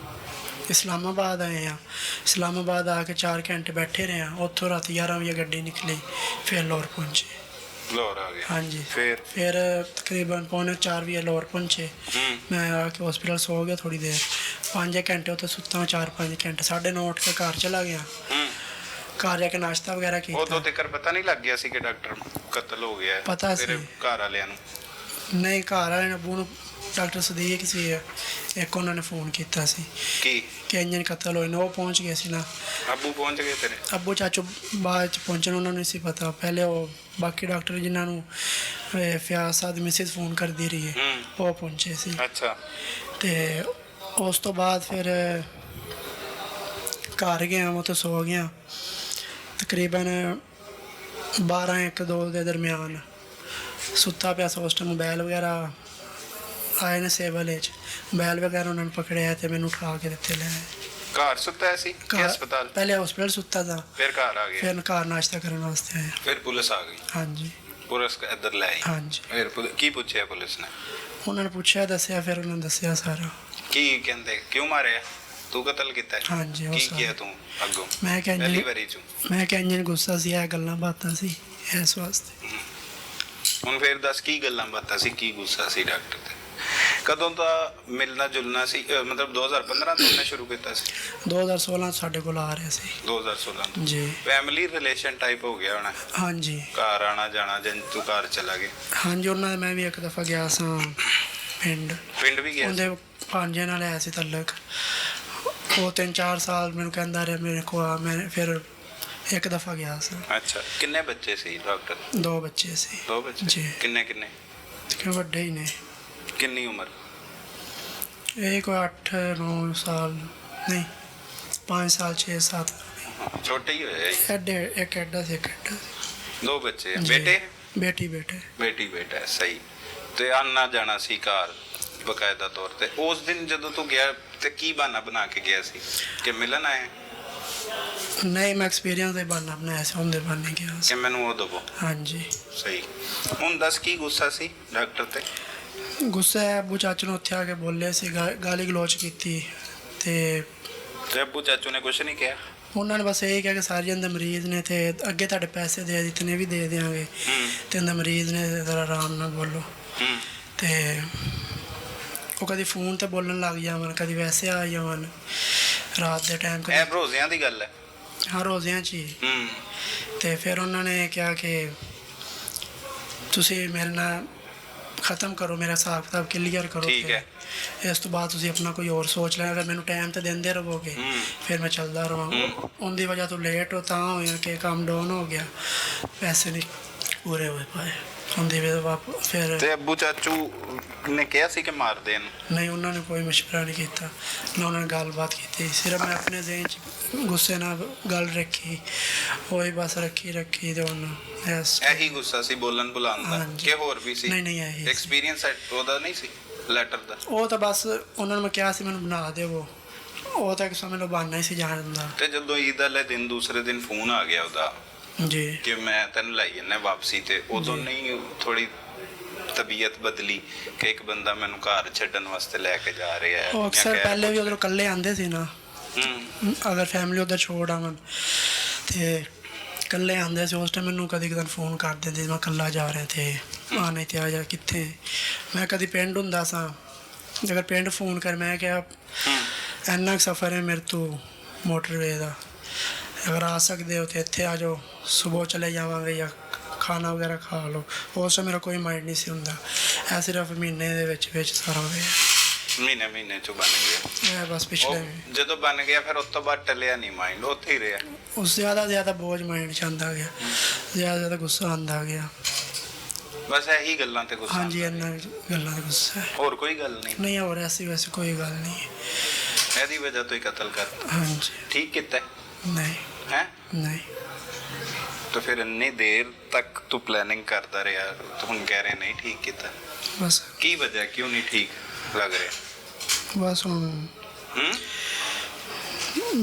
ਇਸਲਾਮਾਬਾਦ ਆਏ ਆ। ਇਸਲਾਮਾਬਾਦ ਆ ਕੇ 4 ਘੰਟੇ ਬੈਠੇ ਰਹੇ ਆ। ਉੱਥੋਂ ਰਾਤੀ 11 ਵਜੇ ਗੱਡੀ ਨਿਕਲੀ, ਫਿਰ ਲਾਹੌਰ ਪਹੁੰਚੇ। ਲਾਹੌਰ ਆ ਗਿਆ? ਹਾਂਜੀ। ਫਿਰ ਤਕਰੀਬਨ 3:45 ਵਜੇ ਲਾਹੌਰ ਪਹੁੰਚੇ। ਮੈਂ ਆ ਕੇ ਹਸਪੀਟਲ ਸੋ ਗਿਆ ਥੋੜੀ ਦੇਰ, 5 ਘੰਟੇ ਉੱਥੇ ਸੁੱਤਾ 4-5 ਘੰਟੇ। 9:30 ਉੱਠ ਕੇ ਘਰ ਚਲਾ ਗਿਆ। ਘਰ ਜਾ ਕੇ ਨਾਸ਼ਤਾ ਵਗੈਰਾ ਕੀਤਾ। ਉਦੋਂ ਤੱਕ ਪਤਾ ਨਹੀਂ ਲੱਗ ਗਿਆ ਸੀ ਕਿ ਡਾਕਟਰ ਕਤਲ ਹੋ ਗਿਆ? ਪਤਾ ਸੀ। ਤੇਰੇ ਘਰ ਵਾਲਿਆਂ ਨੂੰ? ਨਹੀਂ, ਘਰ ਵਾਲਿਆਂ ਨੇ ਅੱਬੂ ਨੂੰ, ਡਾਕਟਰ ਸਦੀਕ ਸੀ ਇੱਕ, ਉਹਨਾਂ ਨੇ ਫੋਨ ਕੀਤਾ ਸੀ ਕੀ ਕਿ ਇੰਜਨ ਕਤਲ ਹੋਏ ਨੇ। ਉਹ ਪਹੁੰਚ ਗਏ ਸੀ ਨਾ। ਅੱਬੂ ਪਹੁੰਚ ਗਏ ਤੇਰੇ? ਅੱਬੂ ਚਾਚੂ ਬਾਅਦ 'ਚ ਪਹੁੰਚਣ, ਉਹਨਾਂ ਨੂੰ ਨਹੀਂ ਸੀ ਪਤਾ। ਪਹਿਲੇ ਉਹ ਬਾਕੀ ਡਾਕਟਰ ਜਿਨ੍ਹਾਂ ਨੂੰ ਫਿਆਜ਼ ਸਾਦ ਮਿਸਿਸ ਫੋਨ ਕਰਦੀ ਰਹੀ ਹੈ, ਉਹ ਪਹੁੰਚੇ ਸੀ। ਅੱਛਾ। ਤੇ ਉਸ ਤੋਂ ਬਾਅਦ ਫਿਰ ਘਰ ਗਿਆ, ਉਹ ਤੋਂ ਸੋ ਗਿਆ। ਤਕਰੀਬਨ 12-1-2 ਦੇ ਦਰਮਿਆਨ ਸੁੱਤਾ ਪਿਆ ਸੀ। ਉਸ ਟਾਈਮ ਮੋਬਾਈਲ ਵਗੈਰਾ ਆਏ ਨੇ ਸਿਵਲ 'ਚ, ਮੋਬਾਈਲ ਵਗੈਰਾ ਉਹਨਾਂ ਨੇ ਪਕੜਿਆ ਤੇ ਮੈਨੂੰ ਉਠਾ ਕੇ ਦਿੱਤੇ ਲੈ ਆਏ। ਘਰ ਸੁੱਤਾ ਸੀ ਕਿ ਹਸਪਤਾਲ? ਪਹਿਲੇ ਹਸਪਤਾਲ ਸੁੱਤਾ था, ਫਿਰ ਘਰ ਆ ਗਿਆ? ਫਿਰ ਘਰ ਨਾਸ਼ਤਾ ਕਰਨ ਵਾਸਤੇ ਆਏ। ਫਿਰ ਪੁਲਿਸ ਆ ਗਈ? ਹਾਂਜੀ। ਪੁਲਿਸ ਇੱਧਰ ਲੈ ਆਈ? ਹਾਂਜੀ। ਫਿਰ ਕੀ ਪੁੱਛਿਆ ਪੁਲਿਸ ਨੇ? ਉਹਨਾਂ ਨੇ ਪੁੱਛਿਆ, ਦੱਸਿਆ, ਫਿਰ ਉਹਨਾਂ ਨੇ ਦੱਸਿਆ ਸਾਰਾ। ਕੀ ਕਹਿੰਦੇ? ਕਿਉਂ ਮਾਰਿਆ? ਤੂੰ ਕਤਲ ਕੀਤਾ? ਹਾਂਜੀ। ਕੀ ਕੀਤਾ ਤੂੰ ਅੱਗੋਂ? ਮੈਂ ਕਿਹਾ ਪਹਿਲੀ ਵਾਰੀ ਚ? ਮੈਂ ਕਿਹਾ ਇੰਜਨ ਗੁੱਸਾ ਸੀ, ਇਹ ਗੱਲਾਂ ਬਾਤਾਂ ਸੀ ਇਸ ਵਾਸਤੇ। ਹੁਣ ਫਿਰ ਦੱਸ ਕੀ ਗੱਲਾਂ ਬਾਤਾਂ ਸੀ, ਕੀ ਗੁੱਸਾ ਸੀ ਡਾਕਟਰ ਤੇ? ਕਦੋਂ ਦਾ ਮਿਲਣਾ ਜੁਲਣਾ ਸੀ? ਮਤਲਬ 2015 ਤੋਂ ਉਹਨੇ ਸ਼ੁਰੂ ਕੀਤਾ ਸੀ? 2016 ਸਾਡੇ ਕੋਲ ਆ ਰਿਹਾ ਸੀ। 2016 ਤੋਂ? ਜੀ। ਫੈਮਿਲੀ ਰਿਲੇਸ਼ਨ ਟਾਈਪ ਹੋ ਗਿਆ ਹੋਣਾ? ਹਾਂਜੀ। ਘਰ ਆਣਾ ਜਾਣਾ, ਜਨ ਤੂੰ ਘਰ ਚਲਾ ਗਿਆ? ਹਾਂਜੀ। ਉਹਨਾਂ ਦੇ ਮੈਂ ਵੀ ਇੱਕ ਦਫਾ ਗਿਆ ਸਾਂ ਪਿੰਡ ਵੀ ਗਿਆ? ਉਹਦੇ ਭਾਂਜੇ ਨਾਲ ਆਇਆ ਸੀ ਤਲਕ। ਉਹ 3-4 ਸਾਲ ਮੈਨੂੰ ਕਹਿੰਦਾ ਰਿਹਾ ਮੇਰੇ ਕੋਲ ਆ। ਮੈਂ ਫਿਰ ਇੱਕ ਦਫਾ ਗਿਆ ਸਾਂ। ਅੱਛਾ। ਕਿੰਨੇ ਬੱਚੇ ਸੀ ਡਾਕਟਰ? 2 ਬੱਚੇ ਸੀ। 2 ਬੱਚੇ? ਜੀ। ਕਿੰਨੇ ਕਿੰਨੇ? ਕਿ ਵੱਡੇ ਹੀ ਨੇ। ਕਿੰਨੀ ਉਮਰ? ਇਹ ਕੋਈ 8-9 ਸਾਲ ਨਹੀਂ, 5 ਸਾਲ 6-7। ਛੋਟੇ ਹੀ ਹੋਏ? ਐਡੇ, ਇੱਕ ਐਡਾ ਸੀ, ਇੱਕ ਐਡਾ ਸੀ। 2 ਬੱਚੇ? ਜੀ। ਬੇਟੇ? ਬੇਟੀ ਬੇਟਾ? ਸਹੀ। ਤੇ ਆਨਾ ਜਾਣਾ ਸੀ ਘਰ ਬਕਾਇਦਾ ਤੌਰ ਤੇ? ਉਸ ਦਿਨ ਜਦੋਂ ਤੂੰ ਗਿਆ ਤੇ ਕੀ ਬਹਾਨਾ ਬਣਾ ਕੇ ਗਿਆ ਸੀ ਕਿ ਮਿਲਣ ਆਏ? ਨਹੀਂ, ਮੈਂ ਐਕਸਪੀਰੀਅੰਸ ਦਾ ਬਹਾਨਾ ਬਣਾਇਆ ਸੀ, ਉਹਦੇ ਬਹਾਨੇ ਗਿਆ ਸੀ ਕਿ ਮੈਨੂੰ ਉਹ ਦਵੋ? ਹਾਂਜੀ। ਸਹੀ। ਹੁਣ ਦੱਸ ਕੀ ਗੁੱਸਾ ਸੀ ਡਾਕਟਰ ਤੇ? ਗੁੱਸਾ ਹੈ, ਅੱਬੂ ਚਾਚੂ ਨੂੰ ਉੱਥੇ ਆ ਕੇ ਬੋਲੇ ਸੀ, ਗਾਲੀ ਗਲੋਚ ਕੀਤੀ ਤੇ ਅੱਬੂ ਚਾਚੂ ਨੇ ਕੁਝ ਨਹੀਂ ਕਿਹਾ? ਉਹਨਾਂ ਨੇ ਬਸ ਇਹ ਕਿਹਾ ਕਿ ਸਰਜਨ ਦੇ ਮਰੀਜ਼ ਨੇ ਤੇ ਅੱਗੇ ਤੁਹਾਡੇ ਪੈਸੇ ਦੇ ਦਿੱਤੇ ਵੀ ਦੇ ਦਿਆਂਗੇ ਤੇ ਇਹਦਾ ਮਰੀਜ਼ ਨੇ ਜ਼ਰਾ ਆਰਾਮ ਨਾਲ ਬੋਲੋ। ਤੇ ਉਹ ਕਦੀ ਫੋਨ ਤੇ ਬੋਲਣ ਲੱਗ ਜਾਵਣ, ਕਦੀ ਵੈਸੇ ਆ ਜਾਵਣ ਰਾਤ ਦੇ ਟਾਈਮ, ਇਹ ਭਰੋਸਿਆਂ ਦੀ ਗੱਲ ਹੈ। ਹਰ ਰੋਜ਼ਿਆਂ 'ਚ ਹੀ। ਤੇ ਫਿਰ ਉਹਨਾਂ ਨੇ ਕਿਹਾ ਕਿ ਤੁਸੀਂ ਮੇਰੇ ਨਾਲ ਖ਼ਤਮ ਕਰੋ, ਮੇਰਾ ਹਿਸਾਬ ਕਿਤਾਬ ਕਲੀਅਰ ਕਰੋ, ਠੀਕ ਹੈ। ਇਸ ਤੋਂ ਬਾਅਦ ਤੁਸੀਂ ਆਪਣਾ ਕੋਈ ਹੋਰ ਸੋਚ ਲੈਣਾ, ਅਗਰ ਮੈਨੂੰ ਟਾਈਮ ਤੇ ਦਿੰਦੇ ਰਹੋਗੇ ਫਿਰ ਮੈਂ ਚੱਲਦਾ ਰਹਾਂਗਾ। ਉਹਦੀ ਵਜ੍ਹਾ ਤੋਂ ਲੇਟ ਹੋ ਤਾਂ ਹੋਇਆ ਕਿ ਕੰਮ ਡਾਊਨ ਹੋ ਗਿਆ, ਪੈਸੇ ਨਹੀਂ ਪੂਰੇ ਹੋਏ ਪਾਏ ਉਹਦੀ ਵਜ੍ਹਾ। ਫਿਰ ਤੇ ਅੱਬੂ ਚਾਚੂ ਨੇ ਕਿਹਾ ਸੀ ਕਿ ਮਾਰ ਦੇਣ? ਨਹੀਂ, ਉਹਨਾਂ ਨੇ ਕੋਈ ਮਸ਼ਵਰਾ ਨਹੀਂ ਕੀਤਾ, ਨਾ ਉਹਨਾਂ ਨੇ ਗੱਲਬਾਤ ਕੀਤੀ। ਸਿਰਫ ਮੈਂ ਆਪਣੇ ਜ਼ਿਹਨ 'ਚ ਗੁੱਸੇ ਨਾਲ ਗੱਲ ਰੱਖੀ, ਉਹੀ ਬਸ ਰੱਖੀ ਤੇ ਉਹਨੂੰ ਇਹੀ ਗੁੱਸਾ ਸੀ ਬੋਲਣ ਬੁਲਾਉਣ ਦਾ ਕਿ ਹੋਰ ਵੀ ਸੀ? ਨਹੀਂ ਇਹੀ ਐਕਸਪੀਰੀਅੰਸ ਉਹਦਾ ਨਹੀਂ ਸੀ ਲੈਟਰ ਦਾ? ਉਹ ਤਾਂ ਬਸ ਉਹਨਾਂ ਨੂੰ ਮੈਂ ਕਿਹਾ ਸੀ ਮੈਨੂੰ ਬਣਾ ਦਿਓ, ਉਹ ਤਾਂ ਇੱਕ ਸਮੇਂ ਲੋ ਬਹਾਨਾ ਹੀ ਸੀ ਜਾਣ ਦਾ। ਤੇ ਜਦੋਂ ਈਦ ਵਾਲੇ ਦਿਨ ਦੂਸਰੇ ਦਿਨ ਫੋਨ ਆ ਗਿਆ ਉਹਦਾ ਜੀ ਕਿ ਮੈਂ ਤੈਨੂੰ ਲੈ ਜਾਣਾ ਵਾਪਸੀ, ਤੇ ਉਦੋਂ ਨਹੀਂ ਥੋੜੀ ਤਬੀਅਤ ਬਦਲੀ ਕਿ ਇੱਕ ਬੰਦਾ ਮੈਨੂੰ ਘਰ ਛੱਡਣ ਵਾਸਤੇ ਲੈ ਕੇ ਜਾ ਰਿਹਾ ਹੈ? ਉਹ ਅਕਸਰ ਪਹਿਲੇ ਵੀ ਉਧਰੋਂ ਇਕੱਲੇ ਆਉਂਦੇ ਸੀ ਨਾ, ਅਗਰ ਫੈਮਿਲੀ ਉਧਰ ਛੋੜ ਆਵਣ ਤੇ ਇਕੱਲੇ ਆਉਂਦੇ ਸੀ। ਉਸ ਟਾਈਮ ਮੈਨੂੰ ਕਦੀ ਕਦੀ ਫੋਨ ਕਰ ਦਿੰਦੇ ਮੈਂ ਇਕੱਲਾ ਜਾ ਰਿਹਾ ਤੇ ਆ ਨਹੀਂ ਤੇ ਆ ਜਾ ਕਿੱਥੇ। ਮੈਂ ਕਦੀ ਪਿੰਡ ਹੁੰਦਾ ਸਾਂ, ਅਗਰ ਪਿੰਡ ਫੋਨ ਕਰ ਮੈਂ ਕਿਹਾ ਇੰਨਾ ਕੁ ਸਫ਼ਰ ਹੈ ਮੇਰੇ ਤੋਂ ਮੋਟਰਵੇ ਦਾ, ਅਗਰ ਆ ਸਕਦੇ ਹੋ ਤਾਂ ਇੱਥੇ ਆ ਜਾਓ, ਸੁਬਹ ਚਲੇ ਜਾਵਾਂਗੇ ਜਾਂ ਖਾਣਾ ਵਗੈਰਾ ਖਾ ਲਓ। ਉਸ ਟਾਈਮ ਮੇਰਾ ਕੋਈ ਮਾਈਂਡ ਨਹੀਂ ਸੀ ਹੁੰਦਾ, ਇਹ ਸਿਰਫ ਮਹੀਨੇ ਦੇ ਵਿੱਚ ਸਾਰਾ ਹੋਇਆ। ਮਹੀਨੇ ਚ ਬਣ ਗਿਆ ਇਹ ਬਸ ਪਿਛਲੇ ਜਦੋਂ ਬਣ ਗਿਆ ਫਿਰ ਉਸ ਤੋਂ ਬਾਅਦ ਟਲਿਆ ਨਹੀਂ ਮਾਈਂਡ, ਉੱਥੇ ਹੀ ਰਿਹਾ? ਉਸ ਜ਼ਿਆਦਾ ਬੋਝ ਮਾਈਂਡ 'ਚ ਆਉਂਦਾ ਗਿਆ, ਜ਼ਿਆਦਾ ਗੁੱਸਾ ਆਉਂਦਾ ਗਿਆ। ਬਸ ਇਹੀ ਗੱਲਾਂ ਤੇ ਗੁੱਸਾ? ਹਾਂਜੀ, ਇਹਨਾਂ ਗੱਲਾਂ ਦਾ ਗੁੱਸਾ ਹੈ, ਹੋਰ ਕੋਈ ਗੱਲ ਨਹੀਂ? ਨਹੀਂ ਹੋਰ ਐਸੀ ਵੈਸੇ ਕੋਈ ਗੱਲ ਨਹੀਂ ਹੈ। ਇਹਦੀ ਵਜ੍ਹਾ ਤੋਂ ਹੀ ਕਤਲ ਕਰ? ਹਾਂਜੀ। ਠੀਕ ਕੀਤਾ? ਨਹੀਂ ਹੈ ਨਹੀਂ। तो फिर इतनी देर तक तू प्लानिंग करता रहा, तो हम कह रहे नहीं ठीक किया? बस की वजह क्यों नहीं ठीक लग रहा? बस हम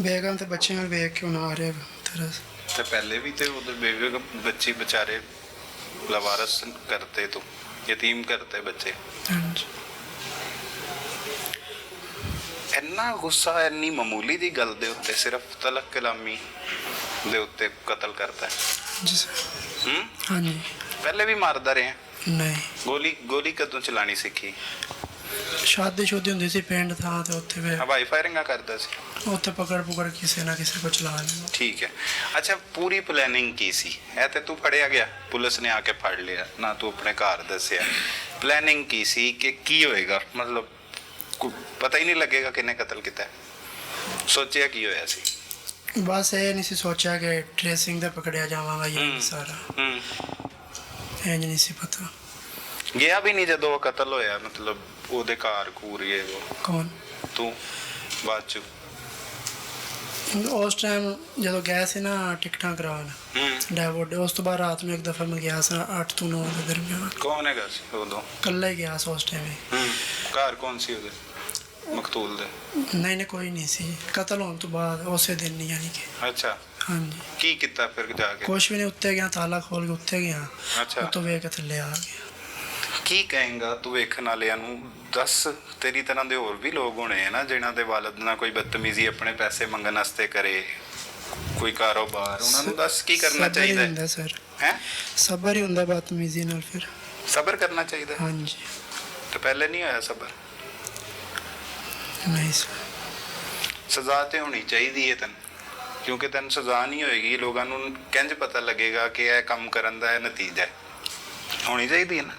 बेगम ते बच्चे में वेख क्यों ना आ रहे तरह तो पहले भी थे उधर बेगम बच्चे बेचारे लवारस करते, तो यतीम करते बच्चे। ਇੰਨਾ ਗੁੱਸਾ ਇੰਨੀ ਮਾਮੂਲੀ ਦੀ ਗੱਲ ਦੇ ਉੱਤੇ ਸਿਰਫ ਤਲਕ ਕਲਾਮੀ ਦੇ ਉੱਤੇ ਕਤਲ ਕਰਤਾ ਹੈ? जी सर। हाँ जी। ਪਹਿਲੇ ਵੀ ਮਾਰਦਾ ਰਿਹਾ? नहीं। ਗੋਲੀ ਕਦੋਂ ਚਲਾਣੀ ਸਿੱਖੀ? शादी ਹੁੰਦੀ ਸੀ ਪਿੰਡ ਥਾਂ ਤੇ ਉੱਥੇ ਵੇ ਹਵਾਈ ਫਾਇਰਿੰਗਾਂ ਕਰਦਾ ਸੀ? ਉੱਥੇ ਪਕੜ ਕਿਸੇ ਨਾ ਕਿਸੇ ਕੋ ਚਲਾ ਲੈਣਾ। ਠੀਕ ਹੈ। ਅੱਛਾ, ਪੂਰੀ ਪਲੈਨਿੰਗ ਕੀ ਸੀ? ਇਹ ਤੇ ਤੂੰ ਫੜਿਆ ਗਿਆ, ਪੁਲਿਸ ਨੇ ਆ ਕੇ ਫੜ ਲਿਆ ਨਾ, ਤੂੰ ਆਪਣੇ ਘਰ ਦੱਸਿਆ। ਪਲੈਨਿੰਗ ਕੀ ਸੀ ਕਿ ਕੀ ਹੋਏਗਾ? ਮਤਲਬ ਪਤਾ ਹੀ ਨਹੀਂ ਲੱਗੇਗਾ ਕਿੰਨੇ ਕਤਲ ਕੀਤਾ? ਸੋਚਿਆ ਕੀ ਹੋਇਆ ਸੀ? ਬਸ ਇਹ ਨਹੀਂ ਸੀ ਸੋਚਿਆ ਕਿ ਟ੍ਰੇਸਿੰਗ ਦਾ ਪਕੜਿਆ ਜਾਵਾਂਗਾ ਇਹ ਸਾਰਾ, ਇਹ ਨਹੀਂ ਸੀ ਪਤਾ। ਗਿਆ ਵੀ ਨਹੀਂ ਜਦੋਂ ਉਹ ਕਤਲ ਹੋਇਆ? ਮਤਲਬ ਉਹਦੇ ਘਰ ਘੂਰੀਏ ਉਹ? ਕੌਣ? ਤੂੰ ਬਾਅਦ ਚ? ਉਸ ਟਾਈਮ ਜਦੋਂ ਗਿਆ ਸੀ ਨਾ ਟਿਕਟਾਂ ਕਰਾਉਣ ਡੈਵੋਡ, ਉਸ ਤੋਂ ਬਾਅਦ ਰਾਤ ਨੂੰ ਇੱਕ ਦਫਾ ਮੈਂ ਗਿਆ ਸੀ 8 ਤੋਂ 9 ਦੇ ਦਰਮਿਆਨ। ਕੌਣ ਹੈਗਾ ਸੀ ਉਦੋਂ? ਇਕੱਲਾ ਹੀ ਗਿਆ ਸੀ ਉਸ ਟਾਈਮ। ਘਰ ਕੌਣ ਸੀ ਉਹਦੇ? ਮਕਤੂਲ ਦੇ? ਨਹੀਂ ਕੋਈ ਨਹੀਂ ਸੀ, ਕਤਲ ਹੋਣ ਤੋਂ ਬਾਅਦ ਉਸੇ ਦਿਨ ਨਹੀਂ ਯਾਨੀ ਕਿ। ਅੱਛਾ। ਹਾਂਜੀ। ਕੀ ਕੀਤਾ ਫਿਰ ਜਾ ਕੇ? ਕੁਛ ਵੀ ਨਹੀਂ, ਉੱਤੇ ਗਿਆ, ਤਾਲਾ ਖੋਲ ਕੇ ਉੱਤੇ ਗਿਆ, ਅੱਛਾ। ਉੱਤੋਂ ਵੇਖ ਕੇ ਥੱਲੇ ਆ ਗਿਆ। ਕੀ ਕਹੇਂਗਾ ਤੂੰ ਵੇਖਣ ਵਾਲਿਆਂ ਨੂੰ? ਦੱਸ, ਤੇਰੀ ਤਰ੍ਹਾਂ ਦੇ ਹੋਰ ਵੀ ਲੋਕ ਹੋਣੇ ਆ ਨਾ ਜਿਨ੍ਹਾਂ ਦੇ ਵਾਲਦ ਨਾਲ ਕੋਈ ਬਦਤਮੀਜ਼ੀ ਆਪਣੇ ਪੈਸੇ ਮੰਗਣ ਵਾਸਤੇ ਕਰੇ, ਕੋਈ ਕਾਰੋਬਾਰ, ਉਹਨਾਂ ਨੂੰ ਦੱਸ ਕੀ ਕਰਨਾ ਚਾਹੀਦਾ ਹੈ? ਹੁੰਦਾ ਸਰ, ਹੈ ਸਬਰ ਹੀ ਹੁੰਦਾ ਬਦਤਮੀਜ਼ੀ ਨਾਲ। ਫਿਰ ਸਬਰ ਕਰਨਾ ਚਾਹੀਦਾ? ਹਾਂਜੀ। ਤੇ ਪਹਿਲੇ ਨਹੀਂ ਹੋਇਆ ਸਬਰ? ਨਹੀਂ ਸਰ। ਸਜ਼ਾ ਤੇ ਹੋਣੀ ਚਾਹੀਦੀ ਹੈ ਤੈਨੂੰ, ਕਿਉਂਕਿ ਤੈਨੂੰ ਸਜ਼ਾ ਨਹੀਂ ਹੋਏਗੀ ਲੋਕਾਂ ਨੂੰ ਕਿੰਜ ਪਤਾ ਲੱਗੇਗਾ ਕਿ ਇਹ ਕੰਮ ਕਰਨ ਦਾ ਇਹ ਨਤੀਜਾ ਹੈ? ਹੋਣੀ ਚਾਹੀਦੀ ਹੈ ਨਾ,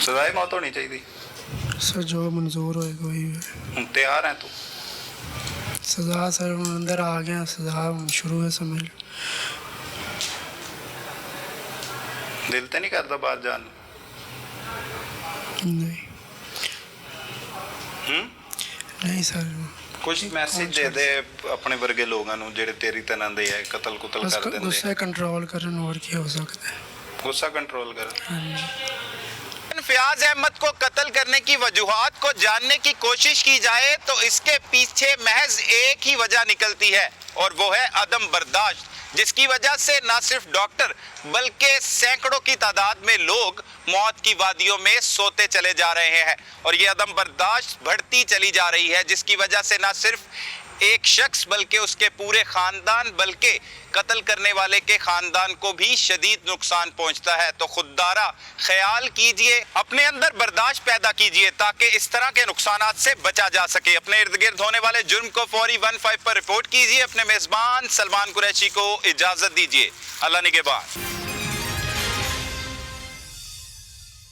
ਸਜ਼ਾਏ ਮੌਤ ਹੋਣੀ ਚਾਹੀਦੀ। ਸਰ ਜੋ ਮਨਜ਼ੂਰ ਹੋਏਗਾ ਉਹੀ ਹੁਣ ਤਿਆਰ ਹੈ ਤੂੰ? ਸਜ਼ਾ ਸਰ ਹੁਣ ਅੰਦਰ ਆ ਗਿਆ, ਸਜ਼ਾ ਹੁਣ ਸ਼ੁਰੂ ਹੈ ਸਮਝ ਲਓ। ਦਿਲ ਤੇ ਨਹੀਂ ਕਰਦਾ ਬਾਹਰ ਜਾਣ ਨੂੰ? ਨਹੀਂ ਨਹੀਂ ਸਰ। ਕੁਝ ਮੈਸੇਜ ਦੇ ਦੇ ਆਪਣੇ ਵਰਗੇ ਲੋਕਾਂ ਨੂੰ ਜਿਹੜੇ ਤੇਰੀ ਤਰ੍ਹਾਂ ਦੇ ਹੈ ਕਤਲ ਕੁਤਲ ਬਸ ਕਰ ਦਿੰਦੇ? ਗੁੱਸਾ ਕੰਟਰੋਲ ਕਰਨ, ਹੋਰ ਕੀ ਹੋ ਸਕਦਾ ਹੈ? गुस्सा कंट्रोल कर। फयाज अहमद को कत्ल करने की वजूहात को जानने की कोशिश की जाए तो इसके पीछे महज एक ही वजह निकलती है और वो है अदम बर्दाश्त, जिसकी वजह से न सिर्फ डॉक्टर बल्कि सैकड़ों की तादाद में लोग मौत की वादियों में सोते चले जा रहे हैं और ये अदम बर्दाश्त बढ़ती चली जा रही है, जिसकी वजह से न सिर्फ एक शख्स बल्कि उसके पूरे खानदान बल्कि कत्ल करने वाले के खानदान को भी शदीद नुकसान पहुंचता है। तो खुददारा ख्याल कीजिए, अपने अंदर बर्दाश्त पैदा कीजिए ताकि इस तरह के नुकसानात से बचा जा सके। अपने इर्द गिर्द होने वाले जुर्म को फौरी 15 पर रिपोर्ट कीजिए। अपने मेजबान सलमान कुरैशी को इजाजत दीजिए। अल्लाह निगहबान।